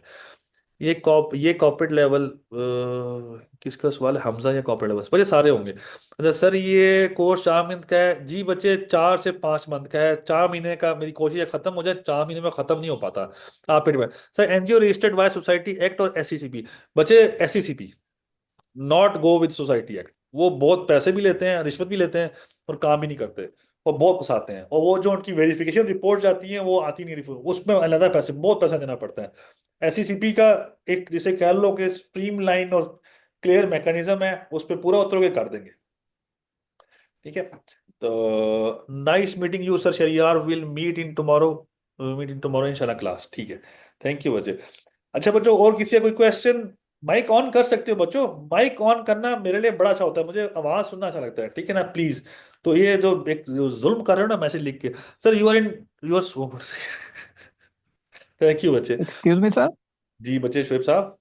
ये कॉर्पोरेट लेवल किसका सवाल है, हमजा या कॉर्पोरेट लेवल, बच्चे सारे होंगे। अच्छा सर ये कोर्स 4 मंथ का है जी बच्चे, 4 से 5 मंथ का है। 4 महीने का मेरी कोशिश है खत्म हो जाए, 4 महीने में खत्म नहीं हो पाता। आप इट में sir NGO registered by society act और एससीसीपी। बच्चे SCCP, not go with society act. वो बहुत पैसे भी लेते हैं, रिश्वत भी लेते हैं, और काम भी नहीं करते, और बहुत फंसाते हैं। और वो जो उनकी वेरिफिकेशन रिपोर्ट जाती है वो आती नहीं रिपोर्ट, उसमें अलग पैसे, बहुत पैसा देना पड़ता है। एससीसीपी का एक जिसे कह लो कि स्ट्रीमलाइन और क्लियर मैकेनिज्म है, उस पर पूरा उतर के कर देंगे, ठीक है। तो nice meeting you sir Shahryar, will meet in tomorrow इंशाल्लाह क्लास, ठीक है। थैंक यू बच्चे। अच्छा बच्चों, और किसी का कोई क्वेश्चन? माइक ऑन कर सकते हो बच्चों, माइक ऑन करना मेरे लिए बड़ा अच्छा होता है, मुझे आवाज सुनना अच्छा लगता है, ठीक है ना, प्लीज। तो ये जो एक जो जुल्म कर रहे हो ना मैसेज लिख के, sir you are in, you are so thank you बच्चे। Excuse me sir. जी बच्चे, Shoaib sahab.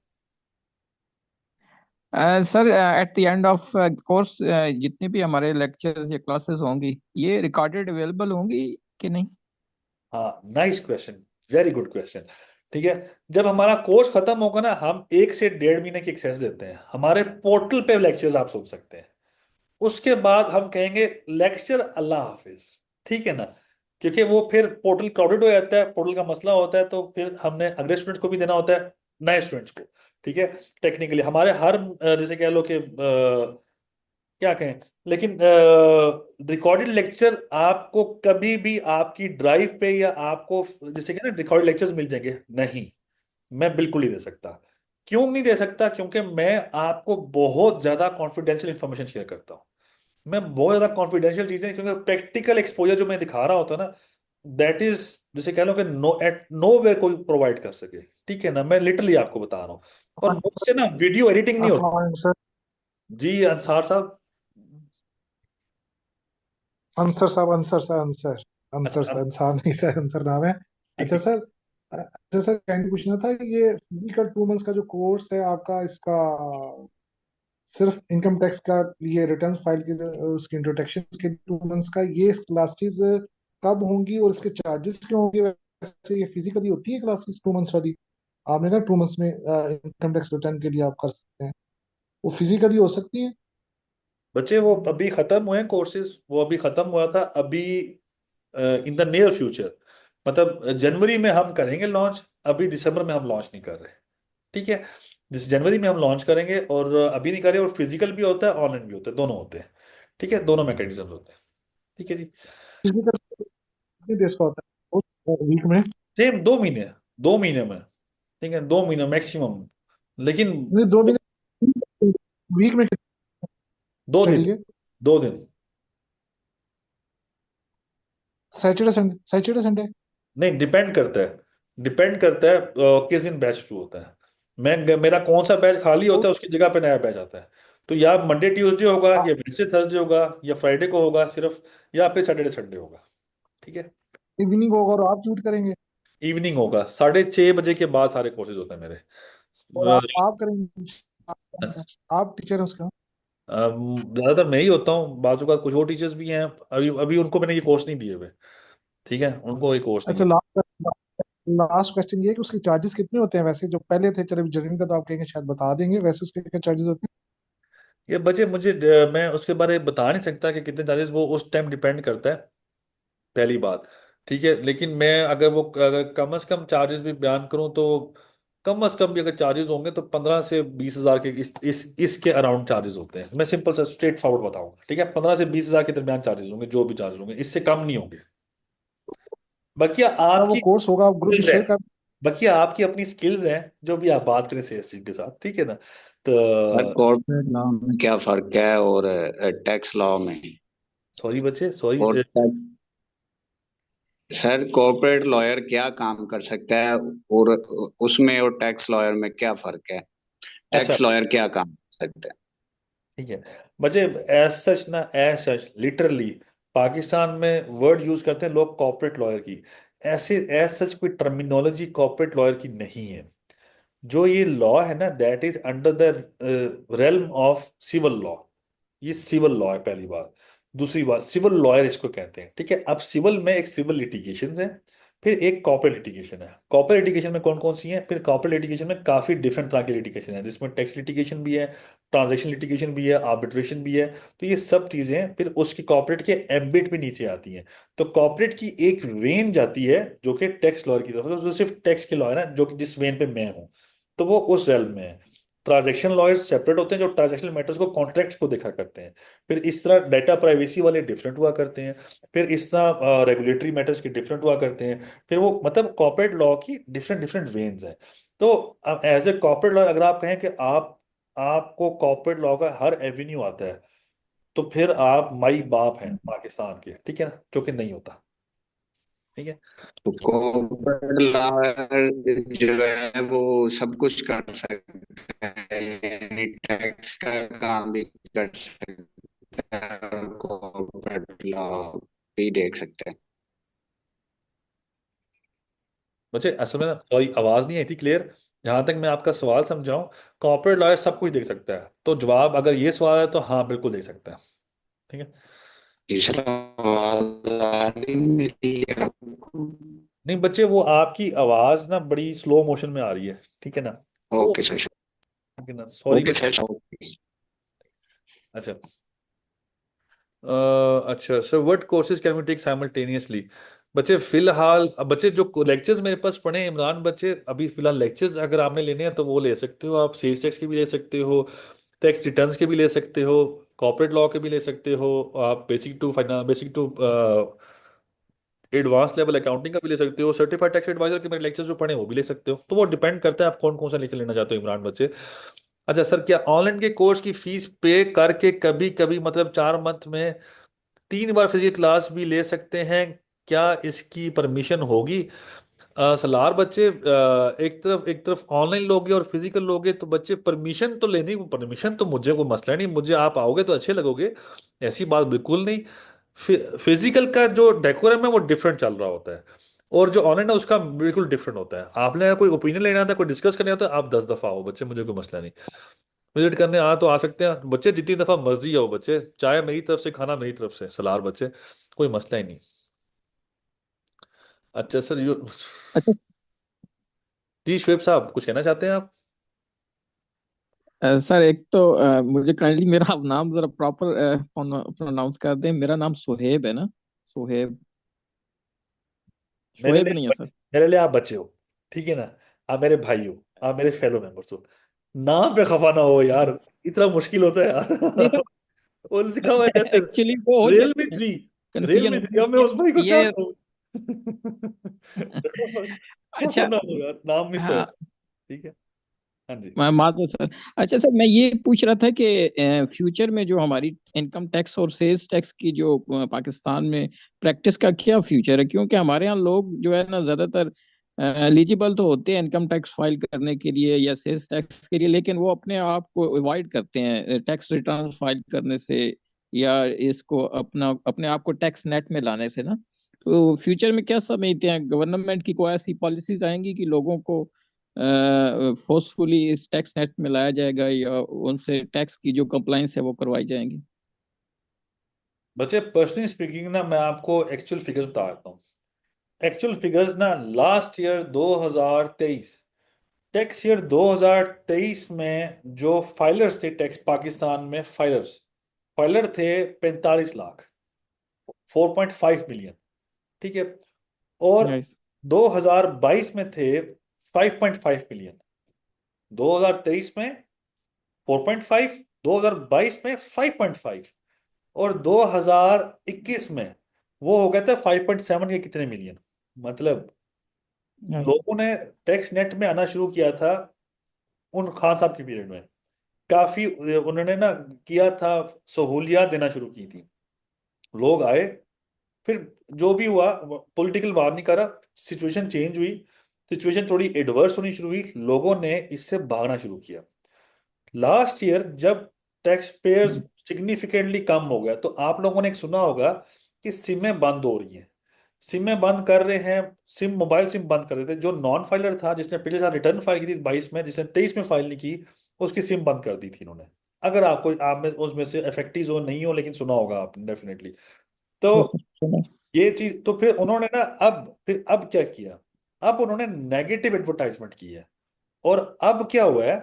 Sir at the end of course जितने भी हमारे लेक्चर्स या क्लासेस होंगी ये रिकॉर्डेड अवेलेबल होंगी कि नहीं? हाँ, nice question, very good question. ठीक है, जब हमारा कोर्स खत्म होगा ना, हम 1 से 1.5 महीने की एक्सेस देते हैं हमारे पोर्टल पे लेक्चर्स, आप सोच सकते हैं। उसके बाद हम कहेंगे लेक्चर अल्लाह हाफिज, ठीक है ना, क्योंकि वो फिर पोर्टल क्राउडेड हो जाता है, पोर्टल का मसला होता है, तो फिर हमने अगले स्टूडेंट्स को भी देना होता है, नए स्टूडेंट्स को, ठीक है। टेक्निकली हमारे हर जैसे कह लो कि क्या कहें, लेकिन रिकॉर्डेड लेक्चर आपको कभी भी आपकी ड्राइव पे या आपको जैसे कि ना रिकॉर्डेड लेक्चर्स मिल जाएंगे नहीं, मैं बिल्कुल नहीं दे सकता। क्यों नहीं दे सकता? क्योंकि मैं आपको बहुत ज्यादा कॉन्फिडेंशियल इंफॉर्मेशन शेयर करता हूँ। मैं बहुत ज्यादा कॉन्फिडेंशियल चीजें, क्योंकि प्रैक्टिकल एक्सपोजर जो मैं दिखा रहा होता है ना, दैट इज जैसे कह लो कि नो एट नो वे कोई प्रोवाइड कर सके, ठीक है ना, मैं लिटरली आपको बता रहा हूँ। और मुझसे ना वीडियो एडिटिंग नहीं होती। अस्सलाम वालेकुम सर। जी अंसार साहब। अंसर साहब, अंसर सर, अंसर, अंसर अच्छा सर, अंसार नहीं सर, अंसर नाम है। अच्छा सर, अच्छा सर, कैंडी पूछना था, ये फिजिकल 2 मंथ्स का जो कोर्स है आपका, इसका सिर्फ इनकम टैक्स का, ये रिटर्न फाइल की उसकी इंट्रोडक्शन के 2 मंथ्स का, ये क्लासेस कब होंगी और इसके चार्जेस क्या होंगे? वैसे ये फिजिकली होती है क्लासेस 2 मंथ्स वाली? आपने कहा 2 मंथ्स में इनकम टैक्स रिटर्न के लिए आप कर सकते हैं, वो फिजिकली हो सकती है? बच्चे वो अभी खत्म हुए हैं कोर्सेज, वो अभी खत्म हुआ था अभी, इन द नियर फ्यूचर, मतलब जनवरी में हम करेंगे लॉन्च, अभी दिसंबर में हम लॉन्च नहीं कर रहे। ठीक है, जिस जनवरी में हम लॉन्च करेंगे, और अभी नहीं करें, और फिजिकल भी होता है ऑनलाइन भी होता है, दोनों होते हैं। ठीक है, दोनों मैकेनिज्म होते हैं। ठीक है जी। फिजिकल कितने डेज का होता है वीक में? सेम 2 महीने, 2 महीने में। ठीक है, 2 महीने मैक्सिमम, लेकिन नहीं, 2 महीने वीक में दो स्टडी दिन के? 2 दिन। Saturday Sunday, Saturday Sunday? नहीं, डिपेंड करता है, डिपेंड करता है किस दिन बैच शुरू होता है। मेरा कौन सा बैच खाली होता है उसकी जगह पे नया बैच आता है। तो या मंडे ट्यूसडे होगा, या वेडनेसडे थर्सडे होगा, या फ्राइडे को होगा सिर्फ, या फिर सैटरडे संडे होगा। ठीक है, इवनिंग होगा और आप शूट करेंगे इवनिंग होगा, 6:30 बजे के बाद सारे कोर्सेज होते हैं मेरे। और आप करेंगे? आप टीचर हैं उसका? ज्यादातर मैं ही होता हूँ, बाजू का कुछ और टीचर्स भी हैं, अभी अभी उनको मैंने ये कोर्स नहीं दिए हुए। ठीक है, उनको ये कोर्स नहीं अच्छा, दिए। लास्ट क्वेश्चन ये है कि उसके चार्जेस कितने होते हैं वैसे, जो पहले थे? चलो जर्नी का तो आप कहेंगे शायद बता देंगे, वैसे उसके क्या चार्जेस होते ये बच्चे मुझे मैं उसके बारे में बता नहीं सकता कि कितने चार्जेस, वो उस टाइम डिपेंड करता है, पहली बात। ठीक है, लेकिन मैं अगर कम से कम चार्जेस भी बयान करूं तो, कम से कम भी अगर चार्जेस होंगे तो 15 से 20 हज़ार के इसके अराउंड चार्जेस होते हैं। मैं सिंपल सा स्ट्रेट फॉरवर्ड बताऊंगा। ठीक है, 15 से 20 हज़ार के दरमियान चार्जेस होंगे, जो भी चार्जेस होंगे, इससे कम नहीं होंगे। बाकी हैं? वो आपकी कोर्स होगा, आप ग्रुप में स्किल्स है, शेयर कर। बाकी आपकी अपनी स्किल्स हैं, जो भी आप बात करें सेल्स टीम के साथ। ठीक है ना? सर तो कॉर्पोरेट लॉ में क्या फर्क है और टैक्स लॉ में? सॉरी बच्चे, सॉरी। और टैक्स, सर कॉर्पोरेट लॉयर क्या काम कर सकता है और उसमें और टैक्स लॉयर में क्या फर्क है? अच्छा, टैक्स लॉयर क्या काम कर सकता है? ठीक है बच्चे, एज सच ना, एज सच लिटरली पाकिस्तान में वर्ड यूज करते हैं लोग कॉर्पोरेट लॉयर की, ऐसे एज सच कोई टर्मिनोलॉजी कॉर्पोरेट लॉयर की नहीं है। जो ये लॉ है ना, that is under the realm of civil law. ये सिविल लॉ है, पहली बात। दूसरी बात, सिविल लॉयर इसको कहते हैं। ठीक है, अब सिविल में एक सिविल लिटिगेशन है, फिर एक कॉर्पोरेट लिटिगेशन है। कॉर्पोरेट लिटिगेशन में कौन कौन सी है? फिर कॉर्पोरेट लिटिगेशन में काफी डिफरेंट तरह की लिटिगेशन है, जिसमें टैक्स लिटिगेशन भी है, ट्रांजैक्शन लिटिगेशन भी है, आर्बिट्रेशन भी है। तो ये सब चीजें फिर उसकी कॉर्पोरेट के एम्बिट में नीचे आती हैं। तो कॉर्पोरेट की एक वेन जाती है जो कि टैक्स लॉयर की तरफ, तो जो सिर्फ टैक्स के लॉयर है, जो कि जिस वेन पे मैं हूँ, तो वो उस रेल में है। ट्रांजैक्शन लॉयर्स सेपरेट होते हैं, जो ट्रांजैक्शनल मैटर्स को, कॉन्ट्रैक्ट्स को देखा करते हैं। फिर इस तरह डाटा प्राइवेसी वाले डिफरेंट हुआ करते हैं। फिर इस तरह रेगुलेटरी मैटर्स के डिफरेंट हुआ करते हैं। फिर वो मतलब कॉर्पोरेट लॉ की डिफरेंट डिफरेंट वेन्स हैं। तो अब एज ए कॉर्पोरेट लॉ अगर आप कहें कि आपको कॉर्पोरेट लॉ का हर एवेन्यू आता है, तो फिर आप माई बाप हैं पाकिस्तान के। ठीक है ना? जो कि नहीं होता। ठीक है। तो कॉर्पोरेट लॉयर जो है वो सब कुछ कर सकता है, यानी टैक्स का काम भी कर सकता है और कॉर्पोरेट लॉ भी देख सकता है। मुझे असल में ना, सॉरी, आवाज नहीं आई थी क्लियर। जहां तक मैं आपका सवाल समझाऊं, कॉर्पोरेट लॉयर सब कुछ देख सकता है, तो जवाब अगर ये सवाल है तो हाँ, बिल्कुल देख सकता है। ठीक है। तीसरा आवाज आ रही मेरी आपको? नहीं बच्चे, वो आपकी आवाज ना बड़ी स्लो मोशन में आ रही है। ठीक है ना? तो ओके सर। ठीक है ना, सॉरी ओके बच्चे। सर। ओके। अच्छा, अच्छा sir, what courses can we take simultaneously? बच्चे फिलहाल, अब बच्चे जो लेक्चर्स मेरे पास पढ़े हैं इमरान, बच्चे अभी फिलहाल लेक्चर्स अगर आपने लेने हैं तो वो ले सकते हो आप। सेल्स टैक्स के भी ले सकते हो, टैक्स रिटर्न्स के भी ले सकते हो, कॉर्पोरेट लॉ के भी ले सकते हो, आप basic to advance level accounting का भी ले सकते हो, सर्टिफाइड टैक्स एडवाइजर के मेरे लेक्चर्स जो पढ़े हैं वो भी ले सकते हो। तो वो डिपेंड करता है आप कौन कौन सा लेक्चर लेना चाहते हो इमरान बच्चे। अच्छा सर, क्या ऑनलाइन के कोर्स की फीस पे करके कभी कभी, मतलब 4 मंथ में 3 बार फिजिकल क्लास भी ले सकते हैं? क्या इसकी परमिशन होगी? सलार बच्चे, एक तरफ ऑनलाइन लोगे और फिजिकल लोगे, तो बच्चे परमिशन तो लेनी, परमिशन तो मुझे कोई मसला नहीं, मुझे आप आओगे तो अच्छे लगोगे, ऐसी बात बिल्कुल नहीं। फिजिकल का जो डेकोरम है वो डिफरेंट चल रहा होता है। और जो ऑनलाइन है उसका बिल्कुल डिफरेंट होता है। आपने अगर कोई ओपिनियन लेना था, कोई डिस्कस करना था, आप 10 दफा आओ बच्चे, मुझे कोई मसला नहीं। विजिट करने आ तो आ सकते हैं बच्चे, जितनी दफा मर्जी आओ बच्चे, चाय मेरी तरफ से, खाना मेरी तरफ से, सलार बच्चे, कोई मसला ही नहीं। अच्छा सर, यू अच्छा जी शुएब साहब, कुछ कहना चाहते हैं आप? सर, एक तो मुझे काइंडली मेरा नाम जरा प्रॉपर प्रोनाउंस कर दें। मेरा नाम सुहेब है ना? सुहेब, मेरे शोएब लिए नहीं है सर? मेरे लिए आप बच्चे हो, ठीक है ना? आप मेरे भाई हो, आप मेरे फेलो मेंबर्स हो। नाम पे खफा ना हो यार, इतना मुश्किल होता है नहीं यार। सर, वो लिखा हुआ है कैसे? एक्चुअली वो हो रियल जाते मी हैं, थ्री, रियल कंफ्यूजन मी थ्री, होता अब मैं है उस भाई को क्या ये। कहूँ? खफा अच्छा। ना हो यार, नाम मिस हो। हाँ, ठीक है। हाँ जी। माजूर सर। अच्छा सर, मैं ये पूछ रहा था कि फ्यूचर में जो हमारी इनकम टैक्स और सेल्स टैक्स की जो पाकिस्तान में प्रैक्टिस का क्या फ्यूचर है? क्योंकि हमारे यहाँ लोग जो है ना, ज्यादातर एलिजिबल तो होते हैं इनकम टैक्स फाइल करने के लिए या सेल्स टैक्स के लिए, लेकिन वो अपने आप को अवॉइड करते हैं टैक्स रिटर्न फाइल करने से, या इसको अपने आप को टैक्स नेट में लाने से ना। तो फ्यूचर में क्या समझते हैं, गवर्नमेंट की कोई ऐसी पॉलिसीज आएंगी कि लोगों को फोर्सफुली इस टैक्स नेट में लाया जाएगा, या उनसे टैक्स की जो कंप्लाइंस है वो करवाई जाएंगी? बच्चे पर्सनली स्पीकिंग ना, मैं आपको एक्चुअल फिगर्स बता देता हूँ। एक्चुअल फिगर्स ना, लास्ट ईयर 2023, टैक्स ईयर 2023 में जो फाइलर्स थे टैक्स पाकिस्तान में, फाइलर थे 45 लाख, 4.5 मिलियन, ठीक है। और यस। 2022 में थे 5.5 मिलियन। 2023 में 4.5, 2022 में 5.5, और 2021 में वो हो गया था 5.7 के कितने मिलियन। मतलब यस। लोगों ने टैक्स नेट में आना शुरू किया था उन खान साहब के पीरियड में। काफी उन्होंने ना किया था, सहूलियात देना शुरू की थी, लोग आए। फिर जो भी हुआ, पॉलिटिकल बात नहीं कर रहा, सिचुएशन चेंज हुई, सिचुएशन थोड़ी एडवर्स होनी शुरू हुई, लोगों ने इससे भागना शुरू किया। लास्ट ईयर जब टैक्स पेयर्स सिग्निफिकेंटली कम हो गया, तो आप लोगों ने एक सुना होगा कि सिमें बंद हो रही हैं, सिमें बंद कर रहे हैं, सिम, मोबाइल सिम बंद कर देते। जो नॉन फाइलर था, जिसने पिछले साल रिटर्न फाइल की थी 22 में, जिसने 23 में फाइल नहीं की, उसकी सिम बंद कर दी थी इन्होंने। अगर आपको, आप में उसमें से इफेक्टिव हो नहीं हो, लेकिन सुना होगा आपने डेफिनेटली। तो सुना। ये चीज, तो फिर उन्होंने ना, अब क्या किया? अब उन्होंने नेगेटिव एडवर्टाइजमेंट की है। और अब क्या हुआ है,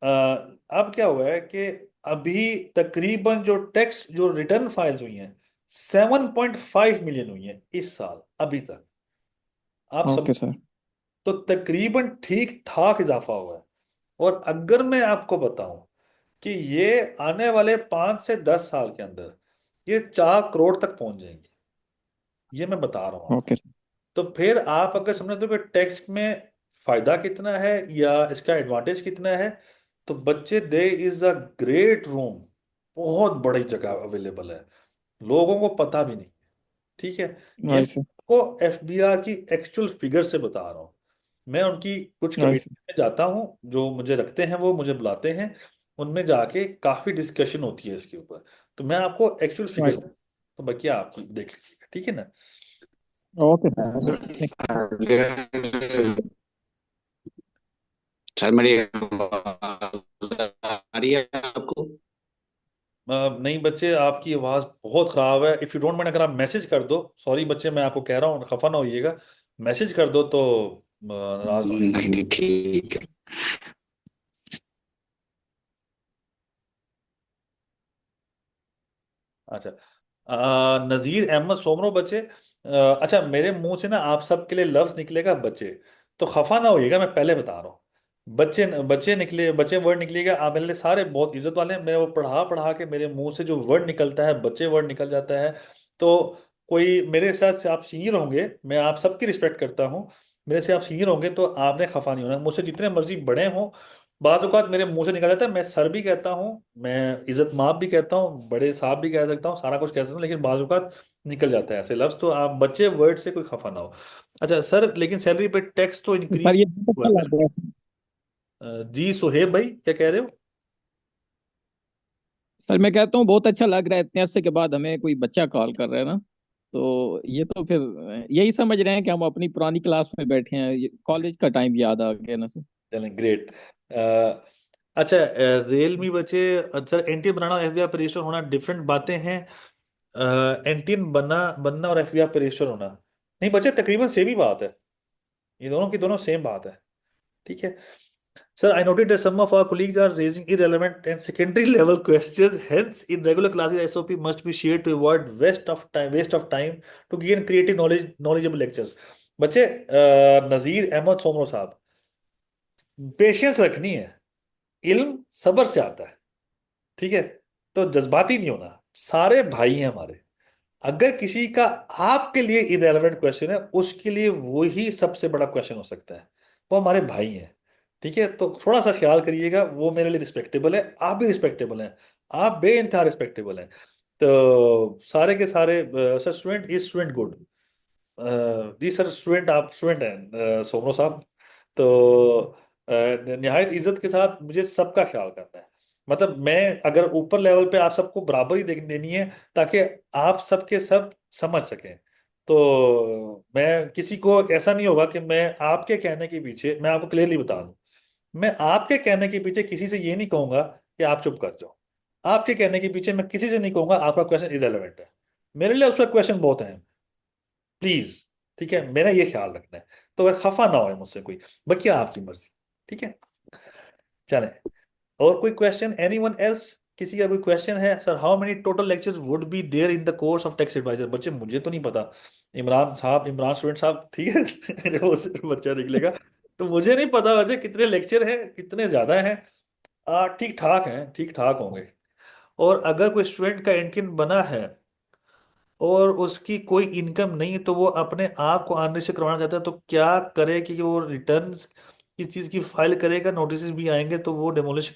अब क्या हुआ है कि अभी तकरीबन जो टैक्स, जो रिटर्न फाइल्स हुई हैं, 7.5 मिलियन हुई हैं इस साल अभी तक। आप समझ, ओके सर। तो तकरीबन ठीक ठाक इजाफा हुआ है। और अगर मैं आपको बताऊं कि ये आने वाले 5 से 10 साल के अंदर ये 4 करोड़ तक पहुंच जाएंगे, ये मैं बता रहा हूँ आपको। Okay sir. तो फिर आप अगर समझते हो कि टैक्स में फायदा कितना है या इसका एडवांटेज कितना है, तो बच्चे, दे इज अ ग्रेट रूम, बहुत बड़ी जगह अवेलेबल है, लोगों को पता भी नहीं। ठीक है। ये राइट मैं सर। आपको एफबीआर की एक्चुअल फिगर से बता रहा हूँ। मैं उनकी कुछ राइट कमेटी सर। में जाता हूँ, जो मुझे रखते हैं, वो मुझे बुलाते हैं, उनमें जाके काफी डिस्कशन होती है इसके ऊपर। तो मैं आपको एक्चुअल फिगर, राइट। तो बाकी आप देख लीजिएगा, ठीक है ना? Okay sir. सर मेरी आवाज आ रही है आपको? नहीं बच्चे, आपकी आवाज़ बहुत ख़राब है। इफ़ यू डोंट माइंड, अगर आप मैसेज कर दो, सॉरी बच्चे, मैं आपको कह रहा हूँ, खफा ना होइएगा, मैसेज कर दो तो नाराज़ ना होइए। नहीं नहीं, ठीक है। अच्छा, नज़ीर अहमद सोमरो बच्चे, अच्छा, मेरे मुंह से ना आप सबके लिए लफ्ज़ निकलेगा बच्चे, तो खफा ना होइएगा, मैं पहले बता रहा हूँ। बच्चे बच्चे निकले, बच्चे वर्ड निकलेगा, आप मेरे लिए सारे बहुत इज्जत वाले हैं, मेरे वो पढ़ा पढ़ा के मेरे मुंह से जो वर्ड निकलता है, बच्चे वर्ड निकल जाता है। तो कोई मेरे साथ से, आप सीनियर होंगे, मैं आप सबकी रिस्पेक्ट करता हूँ, मेरे से आप सीनियर होंगे, तो आपने खफा नहीं होना। मुझसे जितने मर्जी बड़े हों, बाज़ औक़ात मेरे मुंह से निकल जाता है, मैं सर भी कहता हूँ, मैं इज्जत माप भी कहता हूँ, बड़े साहब भी कह सकता हूँ, सारा कुछ कह सकता हूँ, लेकिन बाज़ औक़ात निकल जाता है ऐसे लफ्ज़, तो आप बच्चे वर्ड से कोई खफा ना हो। अच्छा सर, लेकिन सैलरी पे टैक्स तो सर इंक्रीज ये बहुत हुआ अच्छा है। लग रहा है। जी सुहेब भाई, क्या कह रहे हो? सर मैं कहता हूँ बहुत अच्छा लग रहा है, इतने अरसे के बाद हमें कोई बच्चा कॉल कर रहा है ना। तो ये तो फिर यही समझ रहे हैं कि हम अपनी पुरानी क्लास में बैठे हैं, कॉलेज का टाइम याद आ गया ना सर। चलें, ग्रेट। अच्छा, रियलमी बचे। सर एंटी बनाना और एफबीआई पे रजिस्टर होना डिफरेंट बातें हैं। एंटीन बनना बनना और एफबीआई पे रजिस्टर होना, नहीं बच्चे, तकरीबन सेम ही बात है। ये दोनों की दोनों सेम बात है। ठीक है sir, I noted that some of our colleagues are raising irrelevant and secondary level questions. Hence, in regular classes, SOP must be shared to avoid waste of time to gain creative knowledgeable lectures. बच्चे, नज़ीर अहमद सोमरो साहब, पेशेंस रखनी है। इल्म सब्र से आता है। ठीक है, तो जज्बाती नहीं होना। सारे भाई हैं हमारे। अगर किसी का आपके लिए इरेलेवेंट क्वेश्चन है, उसके लिए वही सबसे बड़ा क्वेश्चन हो सकता है। वो हमारे भाई हैं। ठीक है, तो थोड़ा सा ख्याल करिएगा। वो मेरे लिए रिस्पेक्टेबल है, आप भी रिस्पेक्टेबल हैं। आप बेइंतहा रिस्पेक्टेबल हैं। तो सारे के सारे, sir student is student good. जी सर, स्टूडेंट आप स्टूडेंट हैं, सोमरो साहब। तो निहायत इज्जत के साथ मुझे सबका ख्याल करना है। मतलब मैं अगर ऊपर लेवल पे आप सबको बराबर ही देनी है, ताकि आप सबके सब समझ सकें। तो मैं किसी को ऐसा नहीं होगा कि मैं आपके कहने के पीछे, मैं आपको क्लियरली बता दूं, मैं आपके कहने के पीछे किसी से ये नहीं कहूंगा कि आप चुप कर जाओ। आपके कहने के पीछे मैं किसी से नहीं कहूंगा आपका क्वेश्चन इरेलीवेंट है। मेरे लिए उसका क्वेश्चन बहुत है, प्लीज। ठीक है, मेरा ये ख्याल रखना है। तो वह खफा ना हो मुझसे कोई। बाकी आपकी मर्जी। ठीक है, चलें। और कोई क्वेश्चन, एनीवन एल्स? किसी का कोई क्वेश्चन है? Sir, how many total lectures would be there in the course of tax adviser? बच्चे, मुझे तो नहीं पता। इमरान साहब, इमरान स्टूडेंट साहब, ठीक है वो सिर्फ बच्चा निकलेगा। तो मुझे नहीं पता बच्चे कितने लेक्चर हैं, कितने ज्यादा हैं। ठीक ठाक हैं, ठीक ठाक होंगे। और अगर कोई स्टूडेंट का एंट्री बना है और उसकी कोई इनकम नहीं है, तो वो अपने आप को अनरजिस्टर करवाना चाहता है, तो क्या करे कि वो रिटर्न किस चीज़ की फाइल करेगा? नोटिस भी आएंगे तो वो डेमोलिश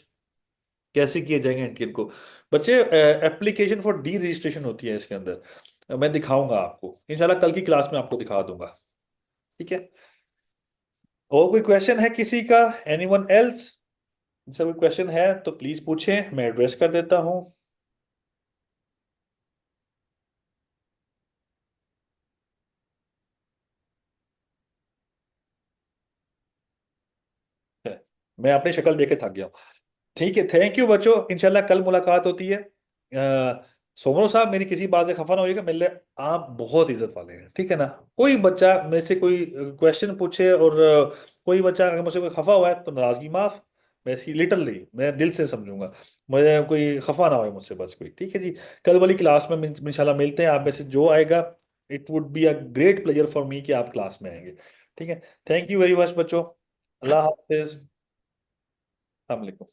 कैसे किए जाएंगे एंट्री को? बच्चे, एप्लीकेशन फॉर डी रजिस्ट्रेशन होती है इसके अंदर। मैं दिखाऊंगा आपको इंशाल्लाह, कल की क्लास में आपको दिखा दूंगा। ठीक है, और कोई क्वेश्चन है किसी का? Anyone else? जैसा कोई क्वेश्चन है तो प्लीज पूछें, मैं एड्रेस कर देता हूँ। मैं अपनी शक्ल देख के थक गया हूँ। ठीक है, थैंक यू बच्चों, इंशाल्लाह कल मुलाकात होती है। सोमरो साहब, मेरी किसी बात से खफा ना होइएगा, मेरे लिए आप बहुत इज्जत वाले हैं। ठीक है ना? कोई बच्चा मेरे से कोई क्वेश्चन पूछे और कोई बच्चा अगर मुझसे कोई खफा हुआ है तो नाराजगी माफ। मैं सी लिटरली मैं दिल से समझूंगा। मुझे कोई खफा ना हो मुझसे, बस कोई। ठीक है जी, कल वाली क्लास में इंशाल्लाह मिलते हैं। आप में से जो आएगा, it would be a great pleasure for me कि आप क्लास में आएंगे। ठीक है, थैंक यू वेरी मच बच्चों। अल्लाह हाफिज। अस्सलाम वालेकुम।